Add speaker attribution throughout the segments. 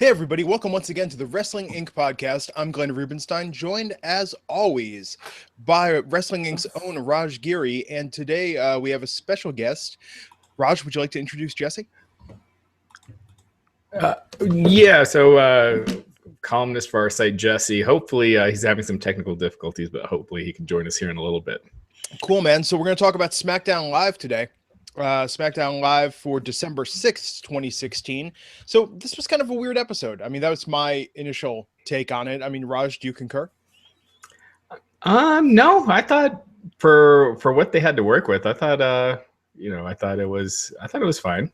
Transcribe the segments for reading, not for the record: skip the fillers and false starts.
Speaker 1: Hey everybody, welcome once again to the Wrestling Inc. podcast. I'm Glenn Rubenstein, joined as always by Wrestling Inc.'s own Raj Giri, and today we have a special guest. Raj, would you like to introduce Jesse?
Speaker 2: Columnist for our site, Jesse. Hopefully he's having some technical difficulties, but hopefully he can join us here in a little bit.
Speaker 1: Cool, man. So we're going to talk about SmackDown Live today. SmackDown Live for December 6th, 2016. So this was kind of a weird episode. I mean, that was my initial take on it. I mean, Raj, do you concur?
Speaker 2: No, I thought for what they had to work with, I thought it was fine.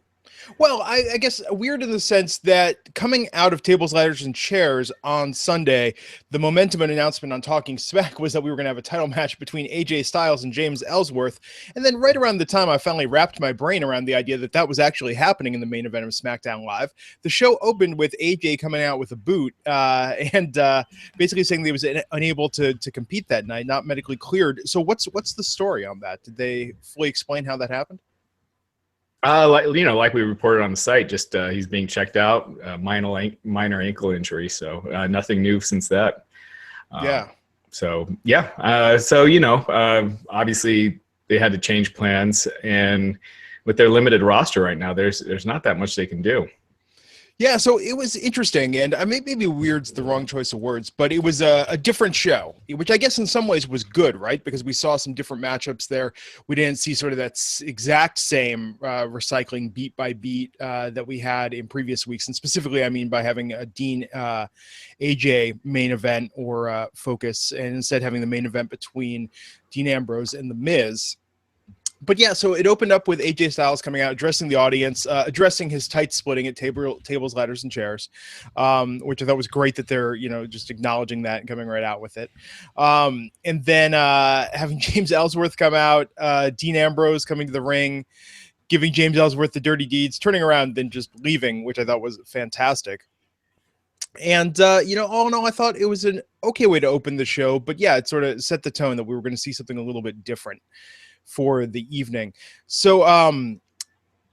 Speaker 1: Well, I guess weird in the sense that coming out of Tables, Ladders, and Chairs on Sunday, the momentum and announcement on Talking Smack was that we were going to have a title match between AJ Styles and James Ellsworth. And then right around the time I finally wrapped my brain around the idea that that was actually happening in the main event of SmackDown Live, the show opened with AJ coming out with a boot and basically saying that he was unable to compete that night, not medically cleared. So what's the story on that? Did they fully explain how that happened?
Speaker 2: Like we reported on the site, just he's being checked out, minor ankle injury. So nothing new since that. Obviously they had to change plans, and with their limited roster right now, there's not that much they can do.
Speaker 1: Yeah, so it was interesting, and maybe weird's the wrong choice of words, but it was a different show, which I guess in some ways was good, right? Because we saw some different matchups there. We didn't see sort of that exact same recycling beat by beat that we had in previous weeks, and specifically, I mean, by having a Dean AJ main event or focus, and instead having the main event between Dean Ambrose and The Miz. But yeah, so it opened up with AJ Styles coming out, addressing the audience, addressing his tight splitting at tables, ladders, and chairs, which I thought was great that they're, just acknowledging that and coming right out with it. And then having James Ellsworth come out, Dean Ambrose coming to the ring, giving James Ellsworth the dirty deeds, turning around, then just leaving, which I thought was fantastic. And, all in all, I thought it was an okay way to open the show. But yeah, it sort of set the tone that we were going to see something a little bit different for the evening. So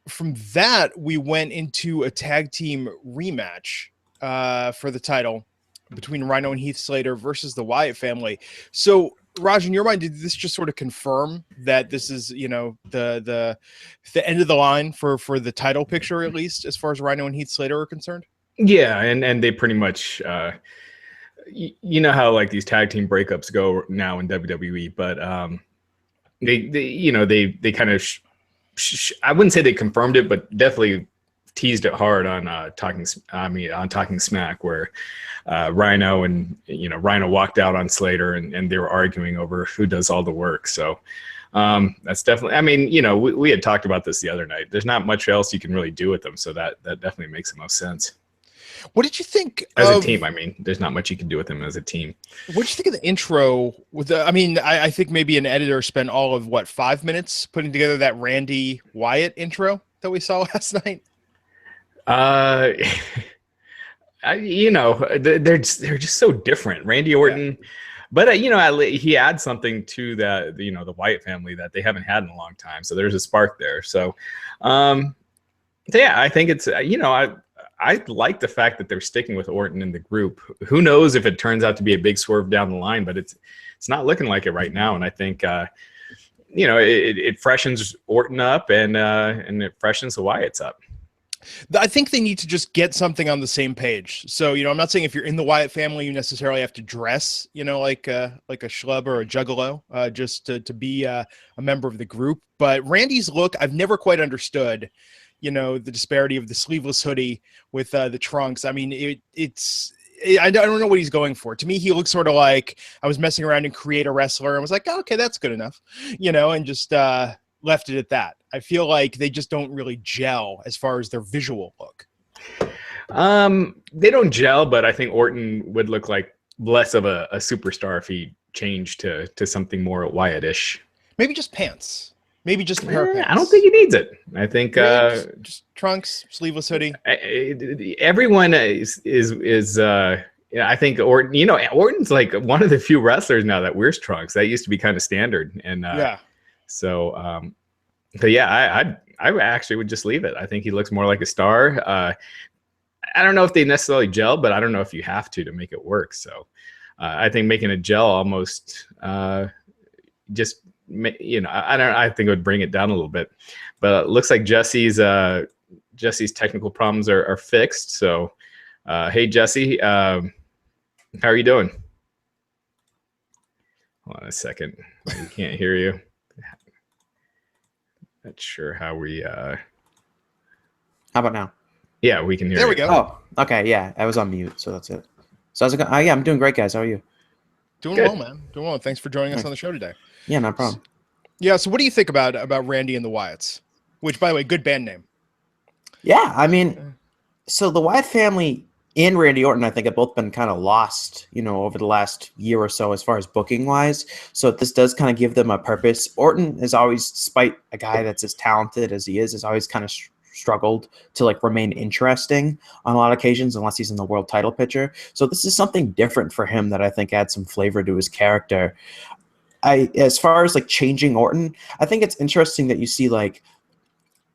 Speaker 1: from that, we went into a tag team rematch for the title between Rhyno and Heath Slater versus the Wyatt family. So Raj, in your mind, did this just sort of confirm that this is, the end of the line for the title picture, at least as far as Rhyno and Heath Slater are concerned?
Speaker 2: Yeah, and they pretty much you know how like these tag team breakups go now in WWE, but they kind of I wouldn't say they confirmed it, but definitely teased it hard on Talking Smack, where Rhyno and Rhyno walked out on Slater and they were arguing over who does all the work. So that's definitely, we had talked about this the other night. There's not much else you can really do with them, so that definitely makes the most sense.
Speaker 1: What did you think
Speaker 2: as a team? I mean, there's not much you can do with them as a team.
Speaker 1: What did you think of the intro? I think maybe an editor spent all of 5 minutes putting together that Randy Wyatt intro that we saw last night.
Speaker 2: They're just so different. Randy Orton, yeah. But he adds something to that, the Wyatt family that they haven't had in a long time. So there's a spark there. So, I think it's I like the fact that they're sticking with Orton in the group. Who knows if it turns out to be a big swerve down the line, but it's not looking like it right now. And I think, it freshens Orton up and it freshens the Wyatts up.
Speaker 1: I think they need to just get something on the same page. So, I'm not saying if you're in the Wyatt family, you necessarily have to dress, like a schlub or a juggalo, just to be a member of the group. But Randy's look, I've never quite understood. The disparity of the sleeveless hoodie with the trunks. I mean, I don't know what he's going for. To me, he looks sort of like I was messing around and create a wrestler and was like, oh, okay, that's good enough, and just left it at that. I feel like they just don't really gel as far as their visual look.
Speaker 2: They don't gel, but I think Orton would look like less of a superstar if he changed to something more Wyatt-ish.
Speaker 1: Maybe just pants. Maybe just a pair of pants.
Speaker 2: I don't think he needs it. I think
Speaker 1: just trunks, sleeveless hoodie.
Speaker 2: Everyone is I think Orton. Orton's like one of the few wrestlers now that wears trunks. That used to be kind of standard. And so, but yeah, I actually would just leave it. I think he looks more like a star. I don't know if they necessarily gel, but I don't know if you have to make it work. So I think making a gel almost just, I think it would bring it down a little bit. But it looks like Jesse's technical problems are fixed. So, hey, Jesse, how are you doing? Hold on a second. We can't hear you. Not sure how we...
Speaker 3: How about now?
Speaker 2: Yeah, we can hear you.
Speaker 1: There we go.
Speaker 3: Oh, okay. Yeah, I was on mute, so that's it. So how's it going? Yeah, I'm doing great, guys. How are you?
Speaker 1: Doing
Speaker 2: Good.
Speaker 1: well, man. Doing well. Thanks for joining us on the show today.
Speaker 3: Yeah, no problem.
Speaker 1: Yeah, so what do you think about Randy and the Wyatts? Which, by the way, good band name.
Speaker 3: Yeah, I mean, so the Wyatt family and Randy Orton, I think, have both been kind of lost, over the last year or so as far as booking wise. So this does kind of give them a purpose. Orton has always, despite a guy that's as talented as he is, has always kind of struggled to remain interesting on a lot of occasions unless he's in the world title picture. So this is something different for him that I think adds some flavor to his character. As far as changing Orton, I think it's interesting that you see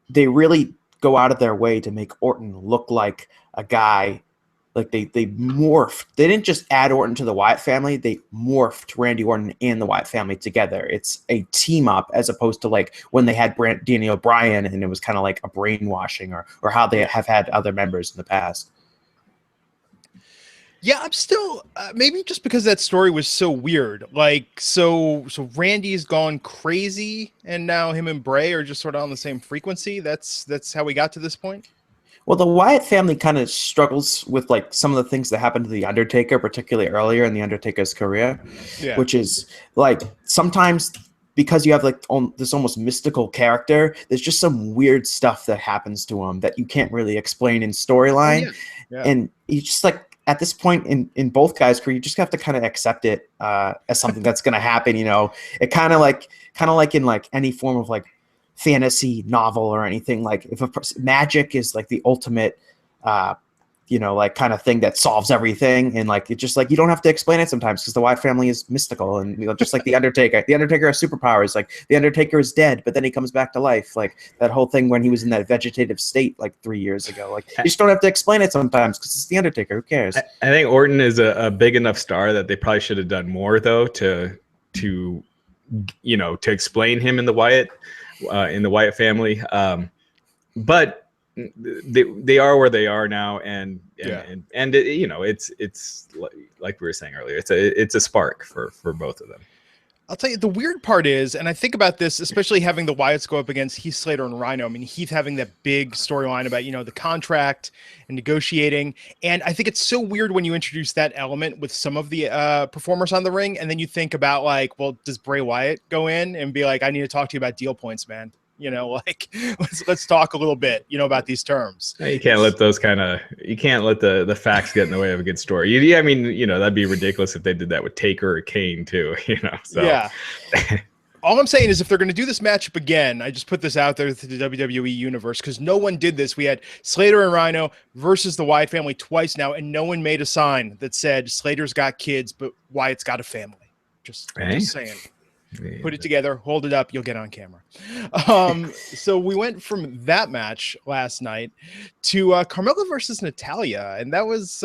Speaker 3: they really go out of their way to make Orton look like a guy. They morphed. They didn't just add Orton to the Wyatt family. They morphed Randy Orton and the Wyatt family together. It's a team up as opposed to when they had Daniel Bryan and it was kind of like a brainwashing or how they have had other members in the past.
Speaker 1: Yeah, I'm still maybe just because that story was so weird. So Randy's gone crazy, and now him and Bray are just sort of on the same frequency. That's how we got to this point.
Speaker 3: Well, the Wyatt family kind of struggles with some of the things that happened to the Undertaker, particularly earlier in the Undertaker's career, which is sometimes because you have this almost mystical character, there's just some weird stuff that happens to him that you can't really explain in storyline, and you just at this point in both guys' career, you just have to kind of accept it as something that's going to happen. It kind of like in any form of fantasy novel or anything. If magic is the ultimate, kind of thing that solves everything, and it's just you don't have to explain it sometimes because the Wyatt family is mystical, and just like the Undertaker. The Undertaker has superpowers. The Undertaker is dead, but then he comes back to life. That whole thing when he was in that vegetative state 3 years ago. You just don't have to explain it sometimes because it's the Undertaker. Who cares?
Speaker 2: I think Orton is a big enough star that they probably should have done more though to explain him in the Wyatt family. But they are where they are now, and it's like we were saying earlier, it's a spark for both of them.
Speaker 1: I'll tell you, the weird part is, and I think about this, especially having the Wyatts go up against Heath Slater and Rhyno. I mean, Heath having that big storyline about, the contract and negotiating. And I think it's so weird when you introduce that element with some of the performers on the ring. And then you think about well, does Bray Wyatt go in and be I need to talk to you about deal points, man? Let's talk a little bit, about these terms.
Speaker 2: You can't let the facts get in the way of a good story. I mean, that'd be ridiculous if they did that with Taker or Kane too, so.
Speaker 1: Yeah. All I'm saying is if they're going to do this matchup again, I just put this out there to the WWE universe because no one did this. We had Slater and Rhyno versus the Wyatt family twice now, and no one made a sign that said Slater's got kids, but Wyatt's got a family. Just saying.
Speaker 2: Yeah.
Speaker 1: Put it together, hold it up, you'll get on camera. So we went from that match last night to Carmella versus Natalya, and that was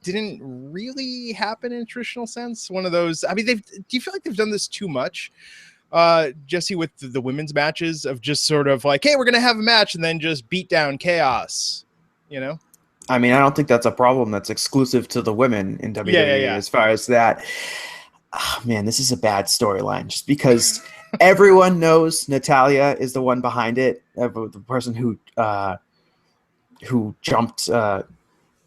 Speaker 1: didn't really happen in a traditional sense. One of those. I mean, do you feel like they've done this too much, Jesse, with the women's matches of just sort of hey, we're gonna have a match and then just beat down chaos,
Speaker 3: I mean, I don't think that's a problem that's exclusive to the women in WWE as far as that. Oh, man, this is a bad storyline just because everyone knows Natalya is the one behind it, the person who jumped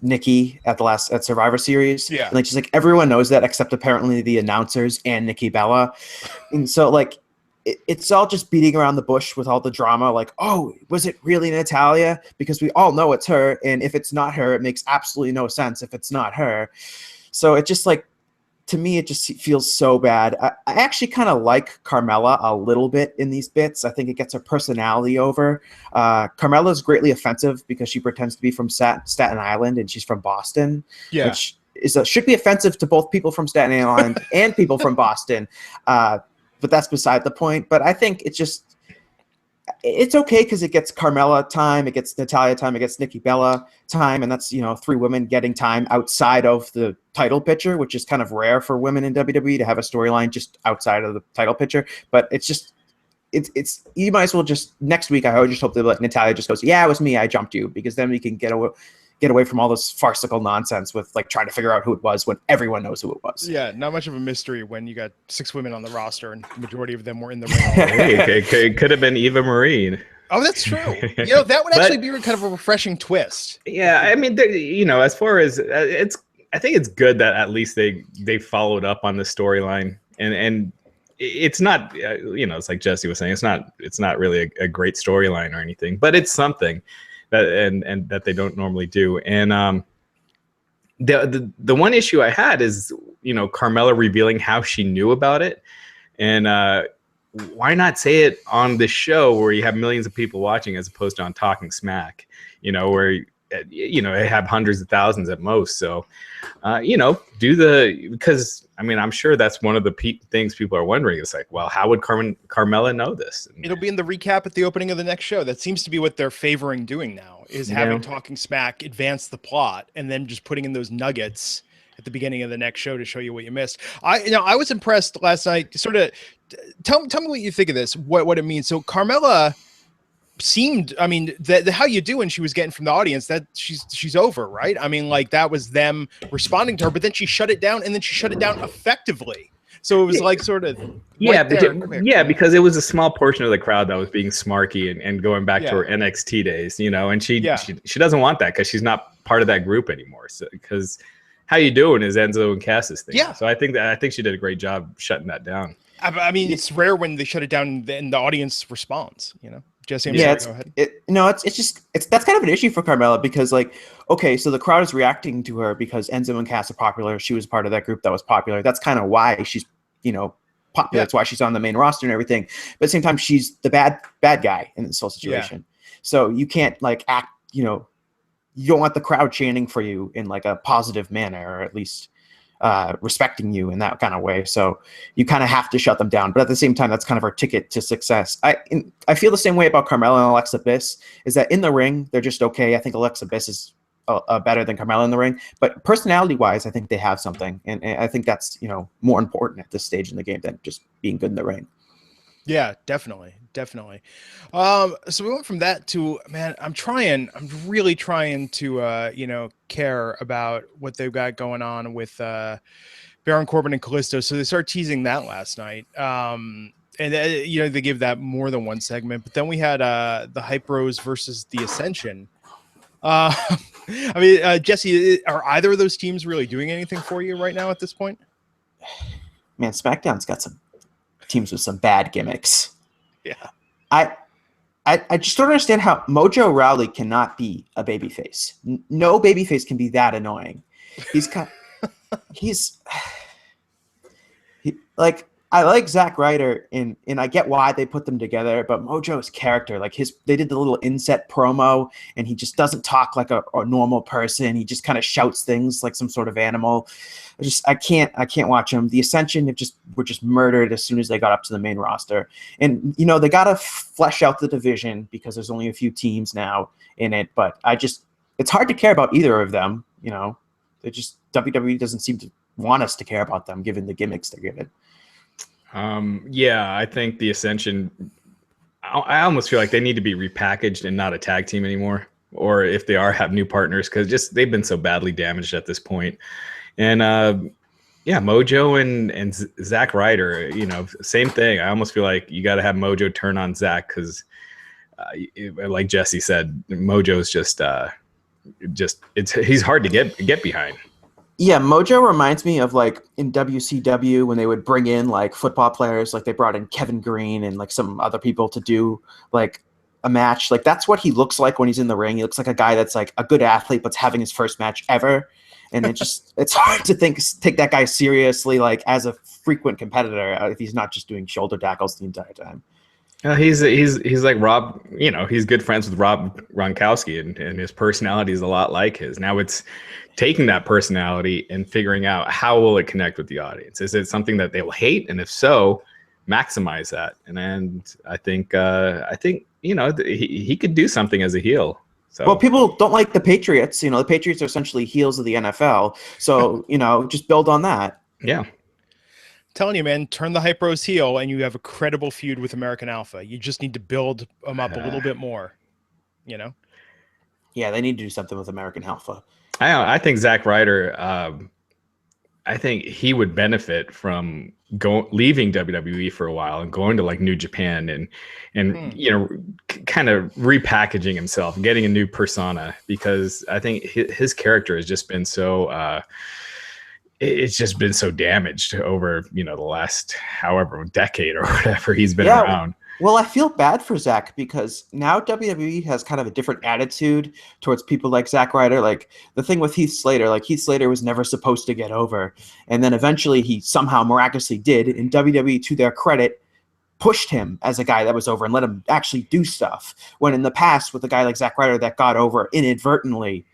Speaker 3: Nikki at Survivor Series.
Speaker 1: Yeah.
Speaker 3: And, just everyone knows that except apparently the announcers and Nikki Bella. And so it's all just beating around the bush with all the drama. Oh, was it really Natalya? Because we all know it's her. And if it's not her, it makes absolutely no sense if it's not her. So it just to me, it just feels so bad. I actually kind of like Carmella a little bit in these bits. I think it gets her personality over. Carmella is greatly offensive because she pretends to be from Staten Island and she's from Boston, which should be offensive to both people from Staten Island and people from Boston. But that's beside the point. But I think it's just it's okay because it gets Carmella time, it gets Natalya time, it gets Nikki Bella time, and that's, 3 women getting time outside of the title picture, which is kind of rare for women in WWE to have a storyline just outside of the title picture. But it's just, it's you might as well just next week. I would just hope that like Natalya just goes, yeah, it was me, I jumped you, because then we can get away from all this farcical nonsense with like trying to figure out who it was when everyone knows who it was.
Speaker 1: Yeah, not much of a mystery when you got 6 women on the roster and the majority of them were in the
Speaker 2: ring. It could have been Eva Marie.
Speaker 1: Oh, that's true. That would actually be kind of a refreshing twist.
Speaker 2: Yeah, I mean, as far as I think it's good that at least they followed up on the storyline, and it's not, it's like Jesse was saying, it's not really a great storyline or anything, but it's something that and that they don't normally do. And the one issue I had is, Carmella revealing how she knew about it, and why not say it on the show where you have millions of people watching as opposed to on Talking Smack, where they have hundreds of thousands at most. So, because I mean, I'm sure that's one of the things people are wondering. It's like, well, how would Carmella know this?
Speaker 1: It'll be in the recap at the opening of the next show. That seems to be what they're favoring doing now, is having Talking Smack advance the plot and then just putting in those nuggets at the beginning of the next show to show you what you missed. I was impressed last night. Sort of, tell me what you think of this, what it means. So Carmella seemed, I mean, the how you doing she was getting from the audience, that she's over, right? I mean, like, that was them responding to her, but then she shut it down, and then she shut it down effectively. So it was like sort of
Speaker 2: because it was a small portion of the crowd that was being smarky and going back to her NXT days, and she doesn't want that because she's not part of that group anymore. So because how you doing is Enzo and Cass's thing. Yeah. So I think she did a great job shutting that down. I
Speaker 1: mean, it's rare when they shut it down and the audience responds, Jesse,
Speaker 3: go ahead. That's kind of an issue for Carmella, because like, okay, so the crowd is reacting to her because Enzo and Cass are popular. She was part of that group that was popular. That's kind of why she's, popular. Yeah. That's why she's on the main roster and everything. But at the same time, she's the bad guy in this whole situation. Yeah. So you can't like act, you don't want the crowd chanting for you in like a positive manner, or at least respecting you in that kind of way. So you kind of have to shut them down. But at the same time, that's kind of our ticket to success. I feel the same way about Carmella and Alexa Bliss, is that in the ring, they're just okay. I think Alexa Bliss is better than Carmella in the ring. But personality-wise, I think they have something. And I think that's, more important at this stage in the game than just being good in the ring.
Speaker 1: Yeah, definitely. So we went from that to, man, I'm really trying to, care about what they've got going on with Baron Corbin and Kalisto. So they started teasing that last night. And they give that more than one segment, but then we had the Hype Bros versus the Ascension. Jesse, are either of those teams really doing anything for you right now at this point?
Speaker 3: Man, SmackDown's got some teams with some bad gimmicks.
Speaker 1: Yeah.
Speaker 3: I just don't understand how Mojo Rawley cannot be a babyface. No babyface can be that annoying. I like Zack Ryder and I get why they put them together, but Mojo's character, they did the little inset promo and he just doesn't talk like a normal person. He just kind of shouts things like some sort of animal. I can't watch him. The Ascension were just murdered as soon as they got up to the main roster. And they got to flesh out the division because there's only a few teams now in it, but it's hard to care about either of them. WWE doesn't seem to want us to care about them given the gimmicks they're given.
Speaker 2: I think the Ascension, I almost feel like they need to be repackaged and not a tag team anymore, or if they are, have new partners, because they've been so badly damaged at this point. And Mojo and Zack Ryder, same thing. I almost feel like you got to have Mojo turn on Zack because, like Jesse said, Mojo's he's hard to get behind.
Speaker 3: Yeah, Mojo reminds me of like in WCW when they would bring in like football players, like they brought in Kevin Green and like some other people to do like a match. Like that's what he looks like when he's in the ring. He looks like a guy that's like a good athlete but's having his first match ever. And it's hard to take that guy seriously like as a frequent competitor if he's not just doing shoulder tackles the entire time.
Speaker 2: He's like Rob, he's good friends with Rob Gronkowski and his personality is a lot like his. Now it's taking that personality and figuring out how will it connect with the audience. Is it something that they will hate? And if so, maximize that. And I think he could do something as a heel. So.
Speaker 3: Well, people don't like the Patriots. The Patriots are essentially heels of the NFL. So, just build on that.
Speaker 2: Yeah.
Speaker 1: Telling you, man, turn the Hype Bros heel and you have a credible feud with American Alpha. You just need to build them up a little bit more, Yeah,
Speaker 3: they need to do something with American Alpha.
Speaker 2: I think Zack Ryder, I think he would benefit from leaving WWE for a while and going to like New Japan and kind of repackaging himself, getting a new persona, because I think his character has just been so it's just been so damaged over the last however decade or whatever he's been around.
Speaker 3: Well, I feel bad for Zack because now WWE has kind of a different attitude towards people like Zack Ryder. Like the thing with Heath Slater, Heath Slater was never supposed to get over. And then eventually he somehow miraculously did. And WWE, to their credit, pushed him as a guy that was over and let him actually do stuff. When in the past with a guy like Zack Ryder that got over inadvertently,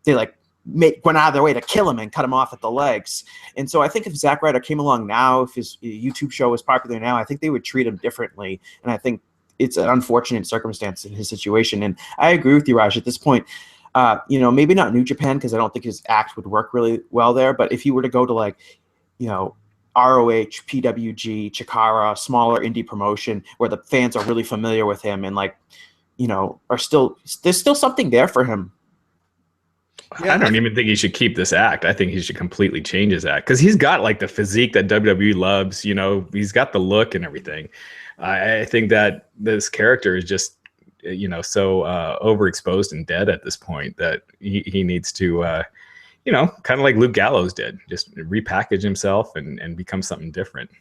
Speaker 3: they went out of their way to kill him and cut him off at the legs. And so I think if Zack Ryder came along now, if his YouTube show was popular now, I think they would treat him differently. And I think it's an unfortunate circumstance in his situation. And I agree with you, Raj, at this point, maybe not New Japan, because I don't think his act would work really well there. But if he were to go to ROH, PWG, Chikara, smaller indie promotion where the fans are really familiar with him and there's still something there for him.
Speaker 2: Yeah, I don't even think he should keep this act. I think he should completely change his act because he's got the physique that WWE loves. He's got the look and everything. I think that this character is just, so overexposed and dead at this point that he needs to, kind of like Luke Gallows did, just repackage himself and become something different.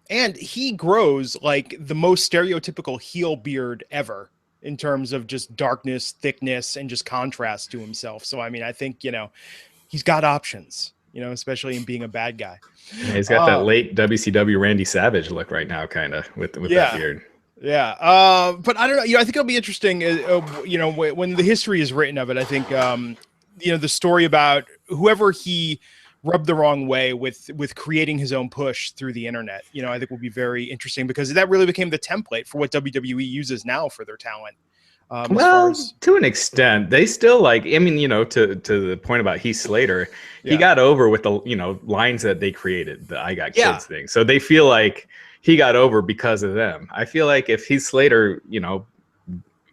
Speaker 1: And he grows like the most stereotypical heel beard ever, in terms of just darkness, thickness, and just contrast to himself. So, I think, he's got options, especially in being a bad guy.
Speaker 2: Yeah, he's got that late WCW Randy Savage look right now, kind of, with that beard.
Speaker 1: Yeah. But I don't know. I think it'll be interesting, when the history is written of it. I think, the story about whoever he rubbed the wrong way with creating his own push through the internet, I think will be very interesting because that really became the template for what WWE uses now for their talent.
Speaker 2: To an extent, they still to the point about Heath Slater, he got over with the, lines that they created, the I Got Kids thing. So they feel like he got over because of them. I feel like if Heath Slater,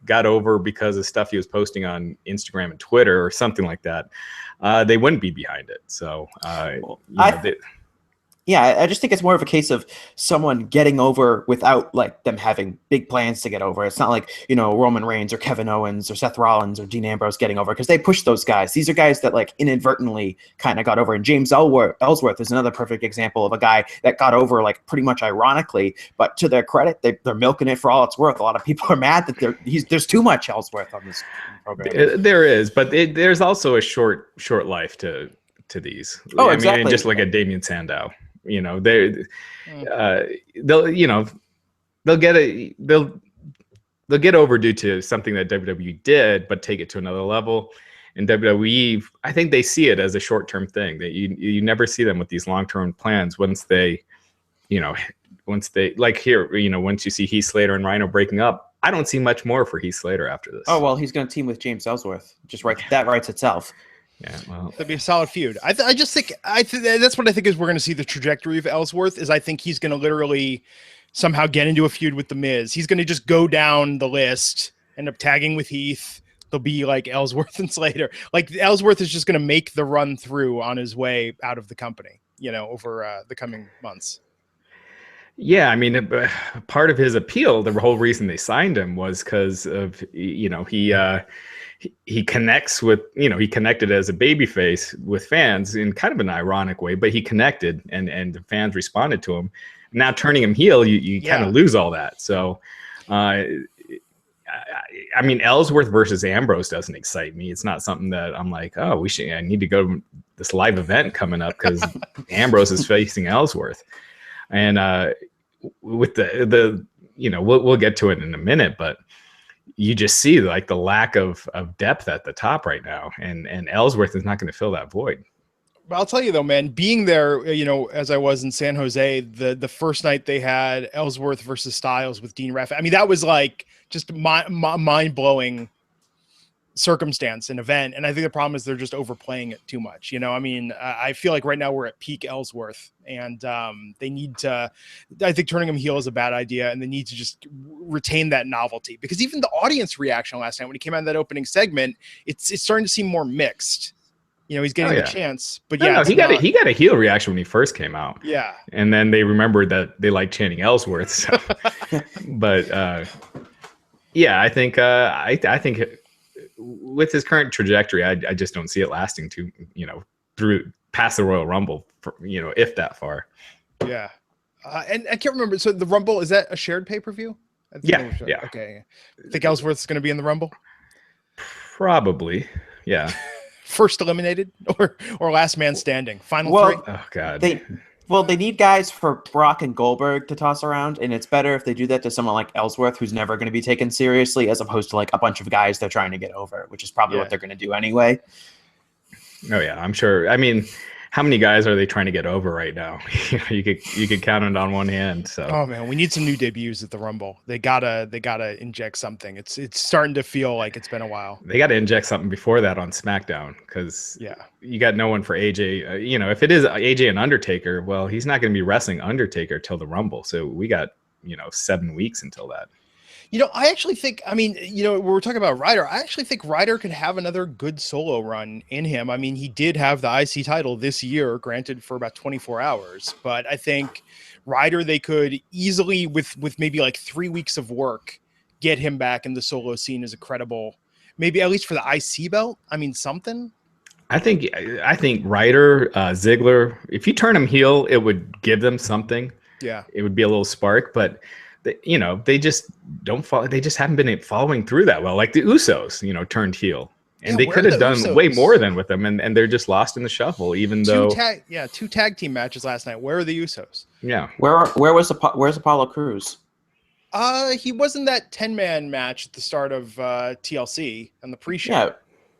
Speaker 2: got over because of stuff he was posting on Instagram and Twitter or something like that, they wouldn't be behind it. So,
Speaker 3: I just think it's more of a case of someone getting over without them having big plans to get over. It's not like, Roman Reigns or Kevin Owens or Seth Rollins or Dean Ambrose getting over because they pushed those guys. These are guys that inadvertently kind of got over. And James Ellsworth is another perfect example of a guy that got over pretty much ironically, but to their credit, they're milking it for all it's worth. A lot of people are mad that there's too much Ellsworth on this program.
Speaker 2: There is, but there's also a short life to these.
Speaker 3: Oh, exactly.
Speaker 2: And just look at Damian Sandow. They'll get over due to something that WWE did, but take it to another level. And WWE, I think they see it as a short-term thing that you never see them with these long-term plans. Once they like here, once you see Heath Slater and Rhino breaking up, I don't see much more for Heath Slater after this.
Speaker 3: Oh, well, he's going to team with James Ellsworth. That writes itself.
Speaker 2: Yeah, well,
Speaker 1: that'd be a solid feud. I just think that's what I think is we're going to see the trajectory of Ellsworth. Is I think he's going to literally somehow get into a feud with The Miz. He's going to just go down the list, end up tagging with Heath. They'll be like Ellsworth and Slater. Ellsworth is just going to make the run through on his way out of the company, over the coming months.
Speaker 2: Yeah, part of his appeal, the whole reason they signed him was because of he connects with, he connected as a babyface with fans in kind of an ironic way, but he connected and the fans responded to him. Now turning him heel, you kind of lose all that. So, Ellsworth versus Ambrose doesn't excite me. It's not something that I'm like, oh, I need to go to this live event coming up because Ambrose is facing Ellsworth. And with the we'll get to it in a minute, but you just see the lack of depth at the top right now, and Ellsworth is not going to fill that void.
Speaker 1: I'll tell you though, man, being there, as I was in San Jose, the first night they had Ellsworth versus Styles with Dean Raff. I mean, that was like just mind blowing circumstance and event. And I think the problem is they're just overplaying it too much. I mean, I feel like right now we're at peak Ellsworth, and they need to, I think turning him heel is a bad idea, and they need to just retain that novelty, because even the audience reaction last night when he came out of that opening segment, it's starting to seem more mixed. He's getting the chance, but
Speaker 2: he got a heel reaction when he first came out.
Speaker 1: Yeah.
Speaker 2: And then they remembered that they liked chanting Ellsworth. So. But I think with his current trajectory, I just don't see it lasting through past the Royal Rumble, if that far.
Speaker 1: Yeah. And I can't remember. So the Rumble, is that a shared pay-per-view?
Speaker 2: Yeah.
Speaker 1: Okay. Think Ellsworth's going to be in the Rumble?
Speaker 2: Probably. Yeah.
Speaker 1: First eliminated or last man standing? Final three?
Speaker 2: Oh God.
Speaker 3: They need guys for Brock and Goldberg to toss around, and it's better if they do that to someone like Ellsworth, who's never going to be taken seriously, as opposed to like a bunch of guys they're trying to get over, which is probably what they're going to do anyway.
Speaker 2: Oh yeah, I'm sure. I mean, how many guys are they trying to get over right now? you could count it on one hand. So.
Speaker 1: Oh man, we need some new debuts at the Rumble. They gotta inject something. It's starting to feel like it's been a while.
Speaker 2: They got to inject something before that on SmackDown, because you got no one for AJ. If it is AJ and Undertaker, well, he's not going to be wrestling Undertaker till the Rumble. So we got 7 weeks until that.
Speaker 1: I actually think, we're talking about Ryder. I actually think Ryder could have another good solo run in him. I mean, he did have the IC title this year, granted for about 24 hours, but I think Ryder, they could easily, with maybe like 3 weeks of work, get him back in the solo scene as a credible, maybe at least for the IC belt. I mean, something.
Speaker 2: I think Ryder, Ziggler, if you turn him heel, it would give them something.
Speaker 1: Yeah. It
Speaker 2: would be a little spark, but they just don't follow. They just haven't been following through that well. Like the Usos, turned heel, and they could have done Usos? Way more than with them, and they're just lost in the shuffle. Even though
Speaker 1: two tag team matches last night. Where are the Usos?
Speaker 2: Yeah,
Speaker 3: where's Apollo Crews?
Speaker 1: He was in that 10-man match at the start of TLC and the pre-show.
Speaker 3: Yeah,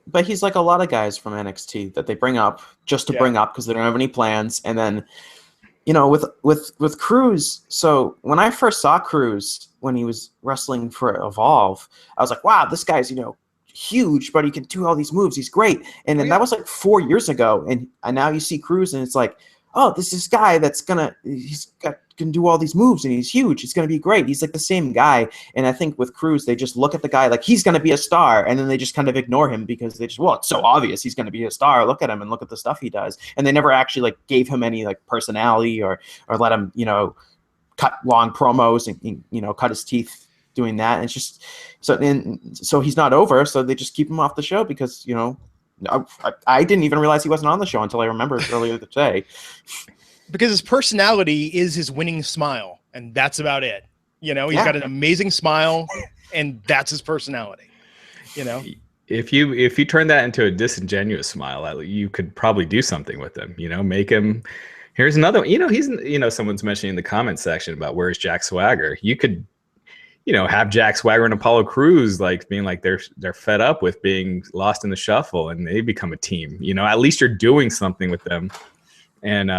Speaker 3: but he's like a lot of guys from NXT that they bring up just to bring up because they don't have any plans, and then. With Cruz, so when I first saw Cruz when he was wrestling for Evolve, I was like, wow, this guy's, huge, but he can do all these moves. He's great. And then that was like 4 years ago. And now you see Cruz and it's like, oh, this is guy that's can do all these moves and he's huge. He's going to be great. He's like the same guy. And I think with Cruz, they just look at the guy like he's going to be a star. And then they just kind of ignore him because they just, well, it's so obvious he's going to be a star. Look at him and look at the stuff he does. And they never actually like gave him any like personality or let him, cut long promos and, cut his teeth doing that. And it's just so he's not over. So they just keep him off the show because, I didn't even realize he wasn't on the show until I remembered earlier today.
Speaker 1: Because his personality is his winning smile, and that's about it. He's got an amazing smile, and that's his personality.
Speaker 2: If you turn that into a disingenuous smile, you could probably do something with him. Make him. Here's another. He's. Someone's mentioning in the comments section about where's Jack Swagger. You could. Have Jack Swagger and Apollo Crews like being like they're fed up with being lost in the shuffle, and they become a team. At least you're doing something with them, and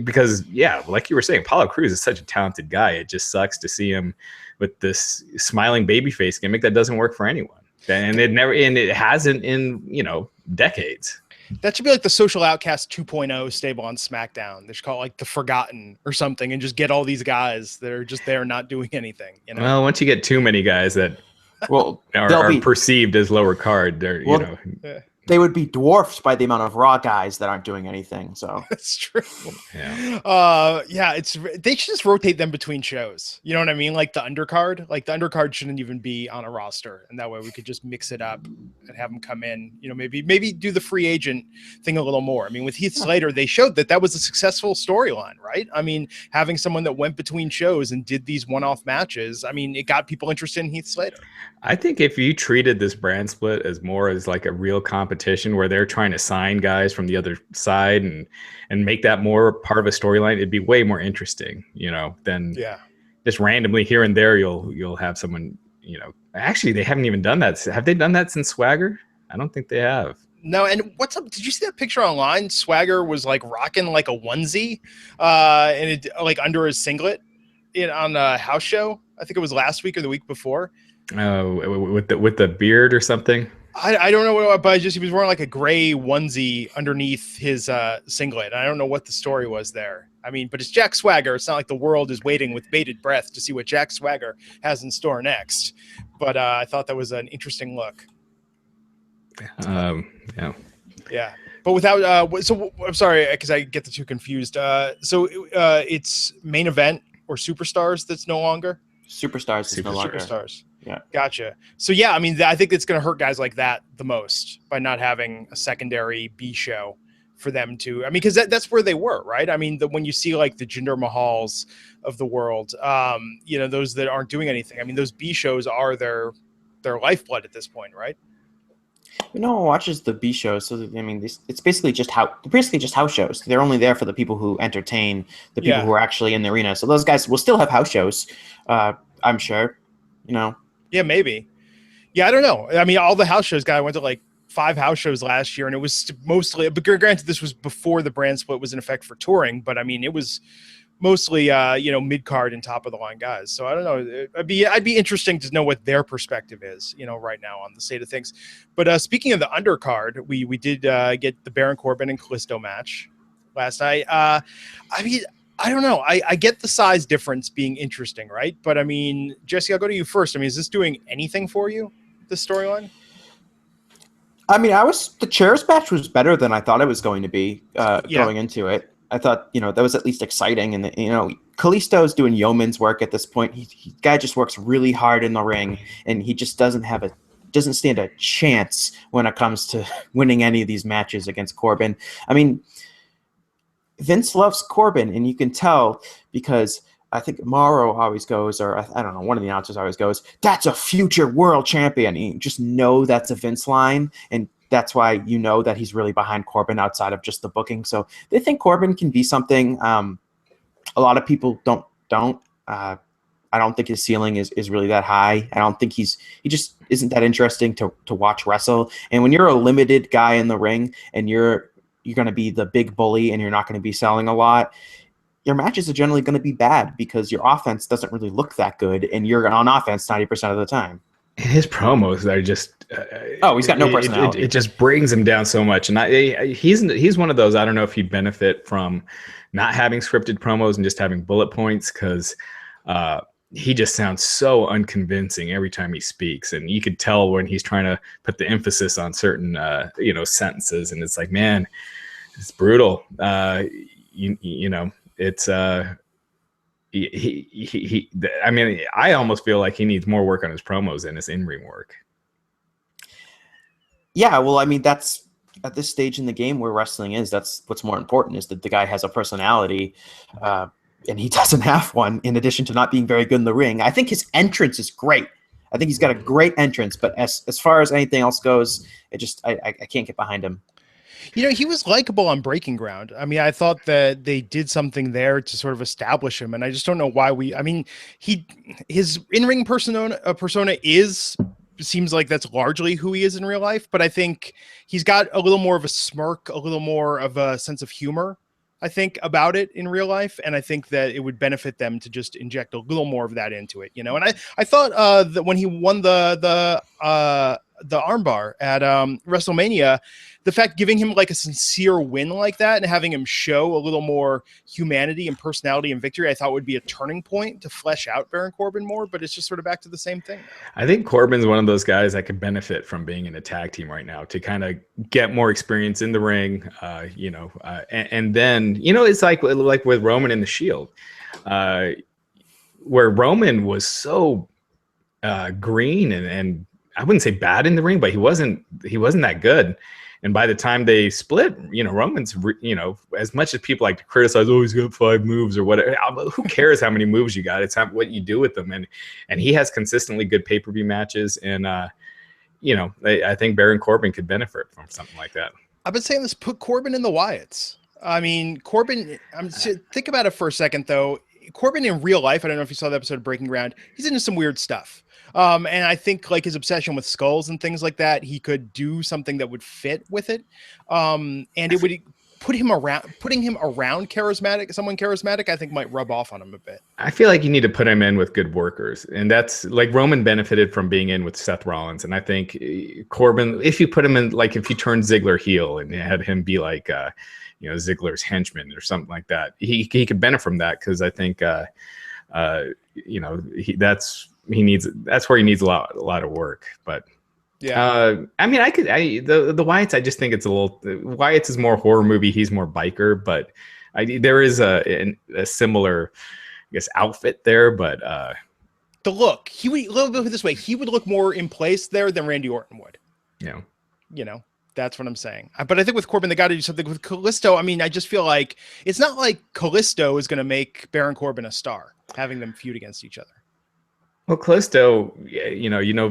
Speaker 2: because like you were saying, Apollo Crews is such a talented guy. It just sucks to see him with this smiling babyface gimmick that doesn't work for anyone, and it hasn't in decades.
Speaker 1: That should be like the Social Outcast 2.0 stable on SmackDown. They should call it like the Forgotten or something and just get all these guys that are just there not doing anything.
Speaker 2: Well, once you get too many guys that are perceived as lower card,
Speaker 3: they would be dwarfed by the amount of Raw guys that aren't doing anything. So
Speaker 1: that's true. They should just rotate them between shows. You know what I mean? Like the undercard shouldn't even be on a roster, and that way we could just mix it up and have them come in. Maybe do the free agent thing a little more. I mean, with Heath Slater, they showed that was a successful storyline, right? I mean, having someone that went between shows and did these one-off matches. I mean, it got people interested in Heath Slater.
Speaker 2: I think if you treated this brand split as more as like a real competition where they're trying to sign guys from the other side and make that more part of a storyline, it'd be way more interesting, than just randomly here and there you'll have someone, actually they haven't even done that. Have they done that since Swagger? I don't think they have.
Speaker 1: No, and what's up? Did you see that picture online? Swagger was like rocking like a onesie, and it like under his singlet on a house show. I think it was last week or the week before.
Speaker 2: With the beard or something.
Speaker 1: I don't know what, but he was wearing like a gray onesie underneath his singlet. I don't know what the story was there. I mean, but it's Jack Swagger. It's not like the world is waiting with bated breath to see what Jack Swagger has in store next. But I thought that was an interesting look.
Speaker 2: Yeah.
Speaker 1: Yeah. But without, so I'm sorry, because I get the two confused. So it's main event or superstars that's no longer?
Speaker 3: Superstars is no longer.
Speaker 1: Superstars.
Speaker 3: Yeah.
Speaker 1: Gotcha. So yeah, I mean, I think it's going to hurt guys like that the most by not having a secondary B show for them to, I mean, because that's where they were, right? I mean, when you see like the Jinder Mahals of the world, you know, those that aren't doing anything, I mean, those B shows are their lifeblood at this point, right?
Speaker 3: No one watches the B shows, so I mean, it's basically just house shows. They're only there for the people who entertain the people who are actually in the arena. So those guys will still have house shows, I'm sure. You know.
Speaker 1: Yeah, maybe. Yeah, I don't know. I mean, all the house shows, guy went to like 5 house shows last year, and it was mostly. But granted, this was before the brand split was in effect for touring. But I mean, it was mostly you know, mid card and top of the line guys. So I don't know. I'd be interesting to know what their perspective is, you know, right now on the state of things. But speaking of the undercard, we did get the Baron Corbin and Kalisto match last night. I mean, I don't know. I get the size difference being interesting, right? But I mean, Jesse, I'll go to you first. I mean, is this doing anything for you, this storyline?
Speaker 3: I mean, the chairs match was better than I thought it was going to be going into it. I thought, you know, that was at least exciting. And, you know, Kalisto's doing yeoman's work at this point. Guy just works really hard in the ring, and he just doesn't stand a chance when it comes to winning any of these matches against Corbin. I mean, Vince loves Corbin, and you can tell because I think Morrow always goes, or I don't know, one of the announcers always goes, "That's a future world champion." And you just know that's a Vince line, and that's why you know that he's really behind Corbin outside of just the booking. So they think Corbin can be something. A lot of people don't. I don't think his ceiling is really that high. I don't think he just isn't that interesting to watch wrestle. And when you're a limited guy in the ring and you're going to be the big bully and you're not going to be selling a lot, your matches are generally going to be bad because your offense doesn't really look that good, and you're on offense 90% of the time.
Speaker 2: And his promos are just
Speaker 3: he's got no personality.
Speaker 2: It just brings him down so much. And he's one of those, I don't know if he'd benefit from not having scripted promos and just having bullet points, because he just sounds so unconvincing every time he speaks. And you could tell when he's trying to put the emphasis on certain you know, sentences, and it's like, man, it's brutal. You know, it's I mean, I almost feel like he needs more work on his promos than his in-ring work.
Speaker 3: Yeah, well, I mean, that's at this stage in the game where wrestling is. That's what's more important, is that the guy has a personality, and he doesn't have one. In addition to not being very good in the ring, I think his entrance is great. I think he's got a great entrance, but as far as anything else goes, I can't get behind him.
Speaker 1: You know, he was likable on Breaking Ground. I mean, I thought that they did something there to sort of establish him, and I just don't know why I mean, his in-ring persona seems like that's largely who he is in real life, but I think he's got a little more of a smirk, a little more of a sense of humor, I think, about it in real life. And I think that it would benefit them to just inject a little more of that into it, you know? And I thought that when he won the armbar at WrestleMania, the fact giving him like a sincere win like that and having him show a little more humanity and personality and victory, I thought would be a turning point to flesh out Baron Corbin more, but it's just sort of back to the same thing.
Speaker 2: I think Corbin's one of those guys that could benefit from being in a tag team right now to kind of get more experience in the ring, you know, and then, you know, it's like with Roman in the Shield, where Roman was so green and I wouldn't say bad in the ring, but he wasn't that good. And by the time they split, you know, Roman's, you know, as much as people like to criticize, oh, he's got 5 moves or whatever. Who cares how many moves you got? It's what you do with them. And he has consistently good pay-per-view matches. And, you know, I think Baron Corbin could benefit from something like that.
Speaker 1: I've been saying this, put Corbin in the Wyatts. I mean, Corbin, think about it for a second, though. Corbin in real life, I don't know if you saw the episode of Breaking Ground, he's into some weird stuff. And I think like his obsession with skulls and things like that, he could do something that would fit with it. And it would putting him around someone charismatic, I think might rub off on him a bit.
Speaker 2: I feel like you need to put him in with good workers. And that's like Roman benefited from being in with Seth Rollins. And I think Corbin, if you put him in, like if you turn Ziggler heel and had him be like, Ziggler's henchman or something like that, he could benefit from that. Cause I think, that's where he needs a lot of work, but yeah. The Wyatts, I just think it's Wyatts is more horror movie. He's more biker, but there is a similar, I guess, outfit there, but
Speaker 1: the look, he would look this way. He would look more in place there than Randy Orton would.
Speaker 2: Yeah.
Speaker 1: That's what I'm saying. But I think with Corbin, they got to do something with Kalisto. I mean, I just feel like it's not like Kalisto is going to make Baron Corbin a star, having them feud against each other.
Speaker 2: Well, Kalisto,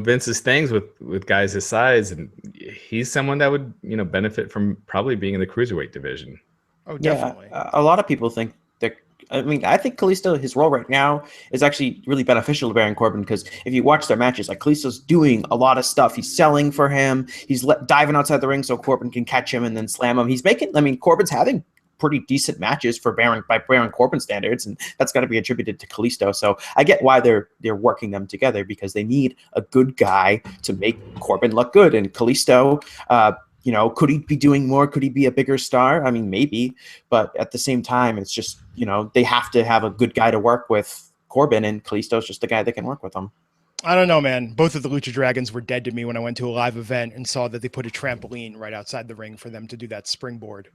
Speaker 2: Vince's things with guys his size, and he's someone that would, benefit from probably being in the cruiserweight division.
Speaker 1: Oh, definitely.
Speaker 3: Yeah, a lot of people think that. I mean, I think Kalisto, his role right now is actually really beneficial to Baron Corbin, because if you watch their matches, like Kalisto's doing a lot of stuff. He's selling for him. He's diving outside the ring so Corbin can catch him and then slam him. Corbin's having pretty decent matches by Baron Corbin standards, and that's got to be attributed to Kalisto. So I get why they're working them together, because they need a good guy to make Corbin look good. And Kalisto, could he be doing more? Could he be a bigger star? I mean, maybe, but at the same time, it's just, they have to have a good guy to work with Corbin, and Kalisto's just the guy that can work with him.
Speaker 1: I don't know, man. Both of the Lucha Dragons were dead to me when I went to a live event and saw that they put a trampoline right outside the ring for them to do that springboard.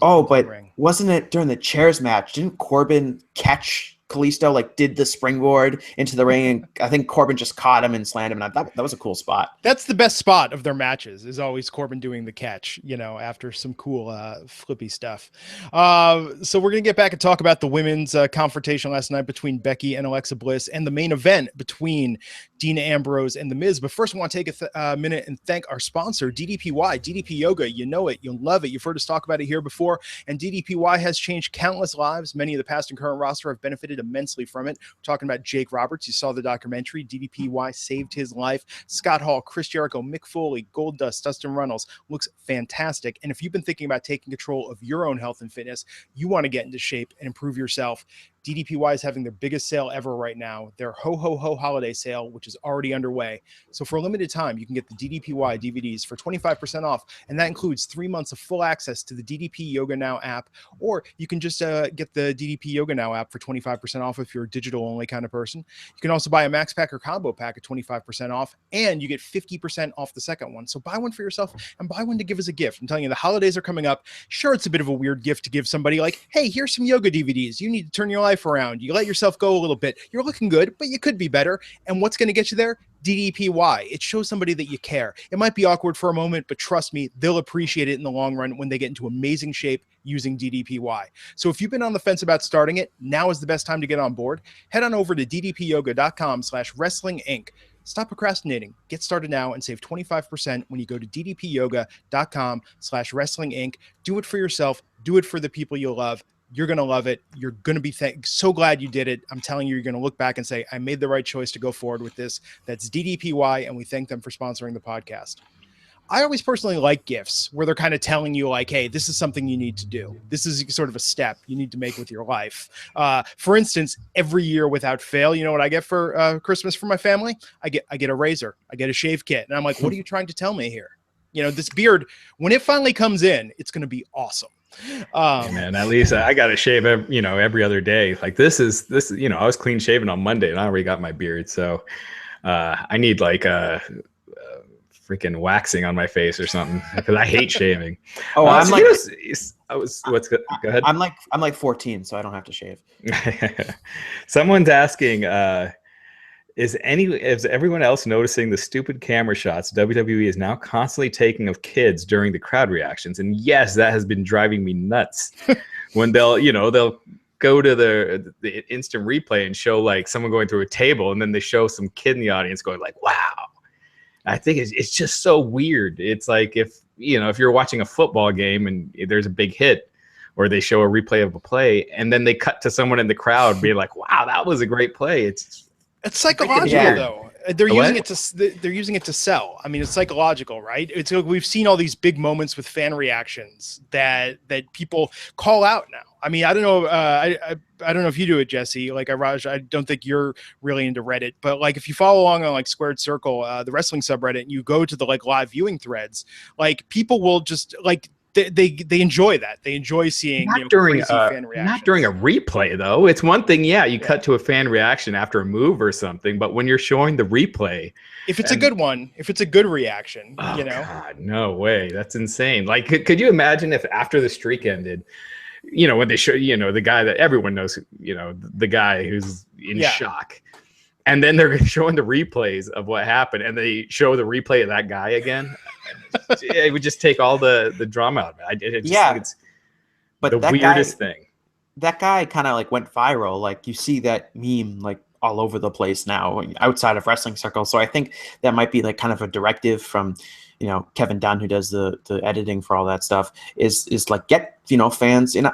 Speaker 3: Oh, but wasn't it during the chairs match? Didn't Corbin catch Kalisto, did the springboard into the ring, and I think Corbin just caught him and slammed him, and that was a cool spot.
Speaker 1: That's the best spot of their matches, is always Corbin doing the catch, after some cool flippy stuff. So we're going to get back and talk about the women's confrontation last night between Becky and Alexa Bliss, and the main event between Dean Ambrose and The Miz. But first, I want to take a minute and thank our sponsor, DDPY, DDP Yoga. You know it. You'll love it. You've heard us talk about it here before, and DDPY has changed countless lives. Many of the past and current roster have benefited immensely from it. We're talking about Jake Roberts. You saw the documentary. DDPY saved his life. Scott Hall, Chris Jericho, Mick Foley, Goldust, Dustin Runnels. Looks fantastic. And if you've been thinking about taking control of your own health and fitness, you want to get into shape and improve yourself, DDPY is having their biggest sale ever right now, their Ho Ho Ho holiday sale, which is already underway. So for a limited time, you can get the DDPY DVDs for 25% off, and that includes 3 months of full access to the DDP Yoga Now app, or you can just get the DDP Yoga Now app for 25% off if you're a digital-only kind of person. You can also buy a Max Pack or Combo Pack at 25% off, and you get 50% off the second one. So buy one for yourself and buy one to give as a gift. I'm telling you, the holidays are coming up. Sure, it's a bit of a weird gift to give somebody, like, hey, here's some yoga DVDs. You need to turn your life around. You let yourself go a little bit. You're looking good, but you could be better. And what's going to get you there? DDPY. It shows somebody that you care. It might be awkward for a moment, but trust me, they'll appreciate it in the long run when they get into amazing shape using DDPY. So if you've been on the fence about starting it, now is the best time to get on board. Head on over to ddpyoga.com/wrestlinginc. Stop procrastinating. Get started now and save 25% when you go to ddpyoga.com/wrestlinginc. Do it for yourself. Do it for the people you love. You're going to love it. You're going to be so glad you did it. I'm telling you, you're going to look back and say, I made the right choice to go forward with this. That's DDPY, and we thank them for sponsoring the podcast. I always personally like gifts where they're kind of telling you, like, hey, this is something you need to do. This is sort of a step you need to make with your life. For instance, every year without fail, you know what I get for Christmas for my family? I get a razor. I get a shave kit. And I'm like, what are you trying to tell me here? This beard, when it finally comes in, it's going to be awesome.
Speaker 2: Man, at least I got to shave every other day. Like this is I was clean shaven on Monday and I already got my beard, so I need like a freaking waxing on my face or something, because I hate shaving.
Speaker 3: Oh,
Speaker 2: go ahead.
Speaker 3: I'm like 14, so I don't have to shave.
Speaker 2: Someone's asking, is everyone else noticing the stupid camera shots WWE is now constantly taking of kids during the crowd reactions? And yes, that has been driving me nuts. When they'll go to the instant replay and show like someone going through a table, and then they show some kid in the audience going like, wow. I think it's just so weird. It's like if you're watching a football game and there's a big hit, or they show a replay of a play, and then they cut to someone in the crowd being like, wow, that was a great play. It's
Speaker 1: psychological, though. They're using it to sell. I mean, it's psychological, right? It's like we've seen all these big moments with fan reactions that people call out now. I mean, I don't know. I don't know if you do it, Jesse. Like Raj, I don't think you're really into Reddit, but like if you follow along on like Squared Circle, the wrestling subreddit, and you go to the like live viewing threads, like people will just like they enjoy that. They enjoy seeing crazy fan reactions.
Speaker 2: Not during a replay though. It's one thing, you cut to a fan reaction after a move or something, but when you're showing the replay,
Speaker 1: if it's a good one, if it's a good reaction,
Speaker 2: God, no way, that's insane. Like, could you imagine if after the streak ended, when they show, the guy that everyone knows, the guy who's in shock, and then they're showing the replays of what happened, and they show the replay of that guy again. It would just take all the drama out of it. Think it's the weirdest thing.
Speaker 3: That guy kind of like went viral. Like you see that meme like all over the place now outside of wrestling circles. So I think that might be like kind of a directive from Kevin Dunn, who does the editing for all that stuff, is like get fans. And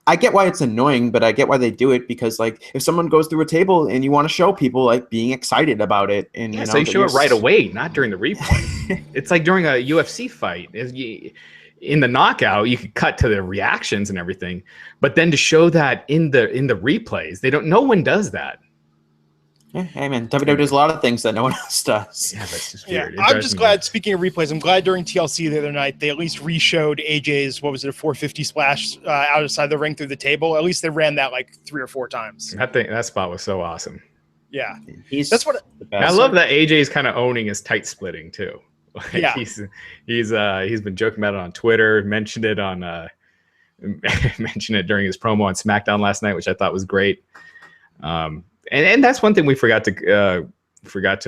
Speaker 3: I get why it's annoying, but I get why they do it, because like if someone goes through a table and you want to show people like being excited about it, and
Speaker 2: so you show it right away, not during the replay. It's like during a UFC fight. In the knockout, you could cut to the reactions and everything, but then to show that in the replays, no one does that.
Speaker 3: Yeah, hey man, WWE does a lot of things that no one else does.
Speaker 2: Yeah, that's just weird.
Speaker 1: I'm just glad, speaking of replays, I'm glad during TLC the other night, they at least re-showed AJ's, what was it, a 450 splash outside the ring through the table. At least they ran that like 3 or 4 times.
Speaker 2: That spot was so awesome.
Speaker 1: Yeah.
Speaker 3: That's what
Speaker 2: I love that AJ's kind of owning his tight splitting too. Like
Speaker 1: yeah.
Speaker 2: He's been joking about it on Twitter, mentioned it during his promo on SmackDown last night, which I thought was great. And that's one thing we forgot to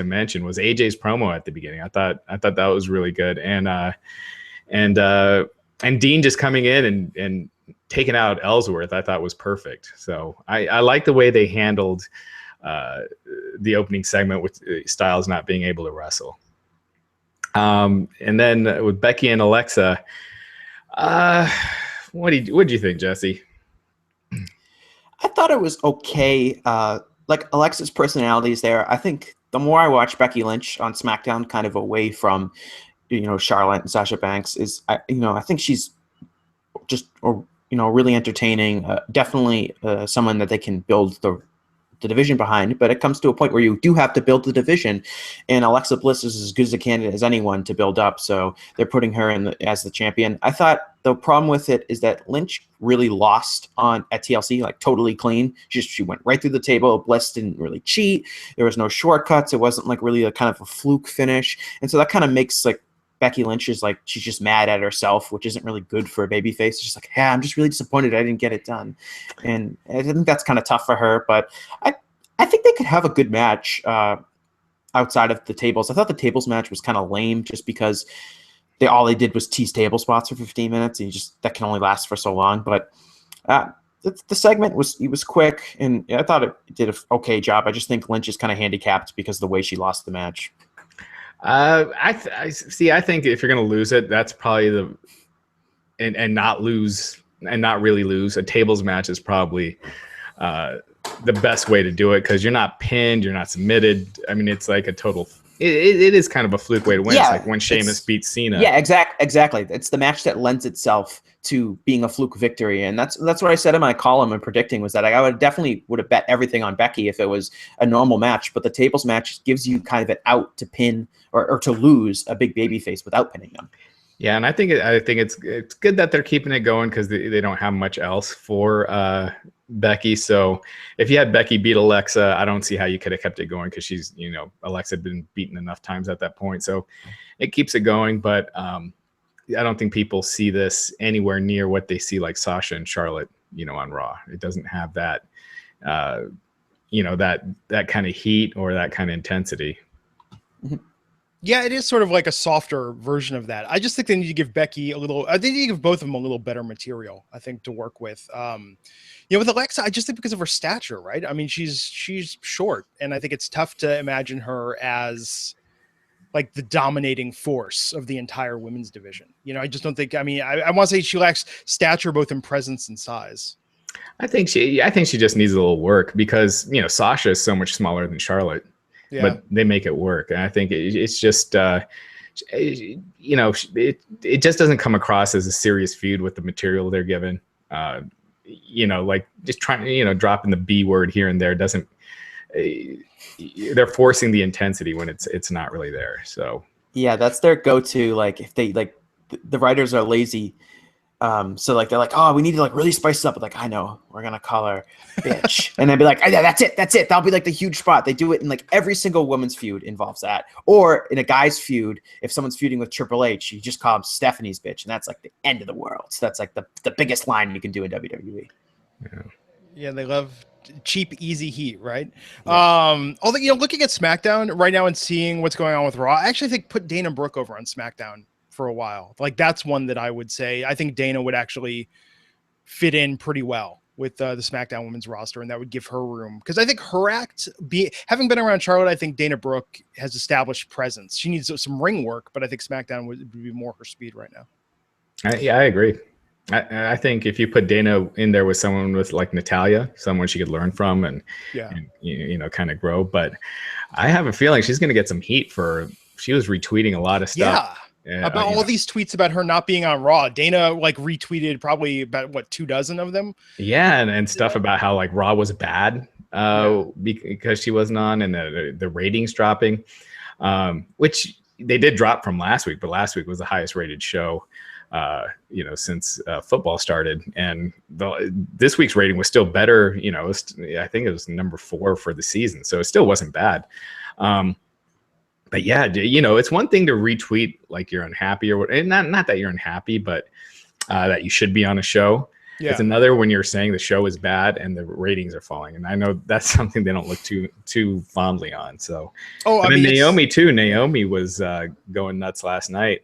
Speaker 2: mention was AJ's promo at the beginning. I thought that was really good, and Dean just coming in and taking out Ellsworth, I thought was perfect. So I like the way they handled the opening segment with Styles not being able to wrestle. And then with Becky and Alexa, what did you think, Jesse?
Speaker 3: I thought it was okay. Like Alexa's personality is there. I think the more I watch Becky Lynch on SmackDown, kind of away from, Charlotte and Sasha Banks, I think she's just, really entertaining. Definitely someone that they can build the division behind. But it comes to a point where you do have to build the division, and Alexa Bliss is as good as a candidate as anyone to build up. So they're putting her in as the champion. I thought the problem with it is that Lynch really lost at TLC, like totally clean. She went right through the table. Bliss didn't really cheat. There was no shortcuts. It wasn't like really a kind of a fluke finish. And so that kind of makes like Becky Lynch is like, she's just mad at herself, which isn't really good for a babyface. It's just like, I'm just really disappointed I didn't get it done. And I think that's kind of tough for her, but I think they could have a good match outside of the tables. I thought the tables match was kind of lame just because all they did was tease table spots for 15 minutes, and that can only last for so long. But the segment was quick, and I thought it did an okay job. I just think Lynch is kind of handicapped because of the way she lost the match.
Speaker 2: I think if you're going to lose it, that's probably and not really lose. A tables match is probably the best way to do it, because you're not pinned, you're not submitted. I mean, it's like a total. It is kind of a fluke way to win. Yeah, it's like when Sheamus beats Cena.
Speaker 3: Yeah, exactly. It's the match that lends itself to being a fluke victory, and that's what I said in my column and predicting was that I would have bet everything on Becky if it was a normal match, but the tables match gives you kind of an out to pin or to lose a big baby face without pinning them.
Speaker 2: Yeah, and I think it's good that they're keeping it going, because they don't have much else for Becky. So if you had Becky beat Alexa, I don't see how you could have kept it going, because she's, Alexa had been beaten enough times at that point. So it keeps it going, but I don't think people see this anywhere near what they see like Sasha and Charlotte, on Raw. It doesn't have that, that kind of heat or that kind of intensity.
Speaker 1: Mm-hmm. Yeah, it is sort of like a softer version of that. I just think they need to give Becky I think they need to give both of them a little better material, I think, to work with. With Alexa, I just think because of her stature, right? I mean, she's short, and I think it's tough to imagine her as like the dominating force of the entire women's division. I just don't think, I want to say she lacks stature both in presence and size. I
Speaker 2: think she just needs a little work, because, Sasha is so much smaller than Charlotte. but they make it work. And I think it's just, you know, it just doesn't come across as a serious feud with the material they're given. You know, like just trying, you know, dropping the B word here and there doesn't, they're forcing the intensity when it's not really there. So
Speaker 3: yeah, that's their go-to. Like if they like the writers are lazy. So like they're like, oh, we need to like really spice it up. Like, I know, we're gonna call her bitch, and then be like, yeah, that's it. That'll be like the huge spot. They do it in like every single women's feud involves that, or in a guy's feud, if someone's feuding with Triple H, you just call him Stephanie's bitch, and that's like the end of the world. So that's like the biggest line you can do in WWE.
Speaker 1: Yeah, they love cheap, easy heat, right? Yeah. Although, you know, looking at SmackDown right now and seeing what's going on with Raw, I actually think put Dana Brooke over on SmackDown for a while. Like that's one that I would say I think Dana would actually fit in pretty well with the SmackDown women's roster, and that would give her room, because I think her act, having been around Charlotte, I think Dana Brooke has established presence. She needs some ring work, but I think SmackDown would be more her speed right now.
Speaker 2: Yeah, I agree. I think if you put Dana in there with someone with like Natalya, someone she could learn from and you know, kind of grow. But I have a feeling she's going to get some heat she was retweeting a lot of stuff.
Speaker 1: Yeah, about all these tweets about her not being on Raw. Dana like retweeted probably about 24 of them.
Speaker 2: Yeah, and stuff about how like Raw was bad because she wasn't on, and the ratings dropping, which they did drop from last week, but last week was the highest rated show, you know, since football started, and this week's rating was still better. You know, I think it was number 4 for the season, so it still wasn't bad. But yeah, you know, it's one thing to retweet like you're unhappy or what, and not that you're unhappy, but that you should be on a show. Yeah. It's another when you're saying the show is bad and the ratings are falling, and I know that's something they don't look too fondly on. So, I mean, Naomi too. Naomi was going nuts last night.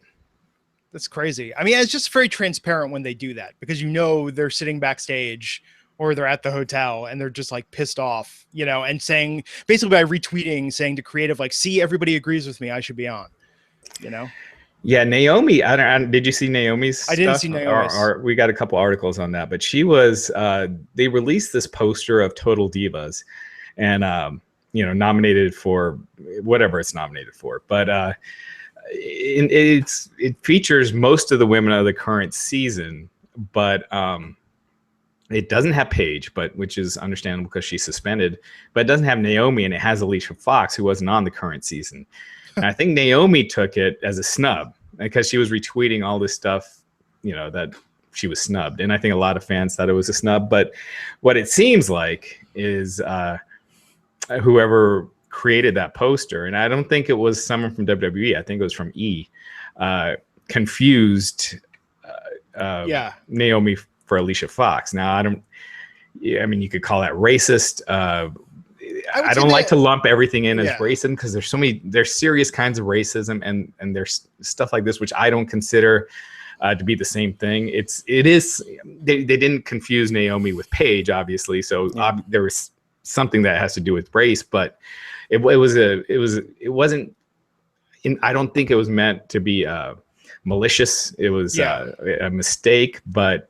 Speaker 1: That's crazy. I mean, it's just very transparent when they do that, because you know they're sitting backstage or they're at the hotel and they're just like pissed off, you know, and saying basically by retweeting, saying to creative, like, see, everybody agrees with me, I should be on, you know? Yeah,
Speaker 2: Naomi, did you see Naomi's
Speaker 1: I didn't see Naomi's.
Speaker 2: We got a couple articles on that, but she was, they released this poster of Total Divas and, you know, nominated for whatever it's nominated for, but it features most of the women of the current season, but it doesn't have Paige, which is understandable because she's suspended, but it doesn't have Naomi, and it has Alicia Fox, who wasn't on the current season. And I think Naomi took it as a snub because she was retweeting all this stuff, you know, that she was snubbed. And I think a lot of fans thought it was a snub, but what it seems like is whoever created that poster, and I don't think it was someone from WWE, I think it was from E, confused Naomi for Alicia Fox. Now, I mean, you could call that racist. I don't like to lump everything in as racism, because there's serious kinds of racism, and there's stuff like this which I don't consider to be the same thing. They didn't confuse Naomi with Paige, obviously, so there was something that has to do with race, but it wasn't. I don't think it was meant to be malicious. It was a mistake, but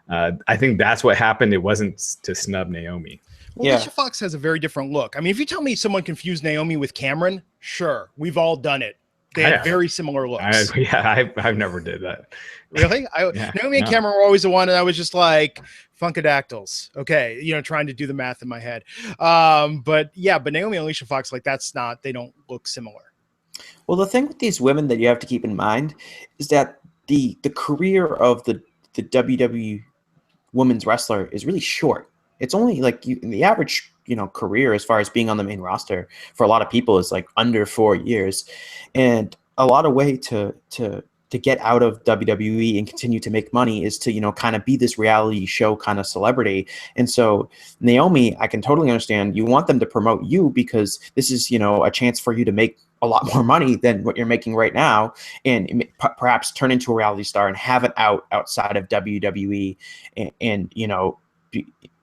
Speaker 2: I think that's what happened. It wasn't to snub Naomi.
Speaker 1: Well, Alicia Fox has a very different look. I mean, if you tell me someone confused Naomi with Cameron, sure, we've all done it. They had very similar looks.
Speaker 2: I've never did that.
Speaker 1: Really? Naomi and Cameron were always the one, and I was just like, Funkadactyls. Okay, you know, trying to do the math in my head. But Naomi and Alicia Fox, like, they don't look similar.
Speaker 3: Well, the thing with these women that you have to keep in mind is that the career of the WWE women's wrestler is really short. It's only like the average, you know, career as far as being on the main roster for a lot of people is like under 4 years, and a lot of way to get out of WWE and continue to make money is to, you know, kind of be this reality show kind of celebrity. And so Naomi, I can totally understand you want them to promote you because this is, you know, a chance for you to make a lot more money than what you're making right now, and perhaps turn into a reality star and have it outside of WWE and you know,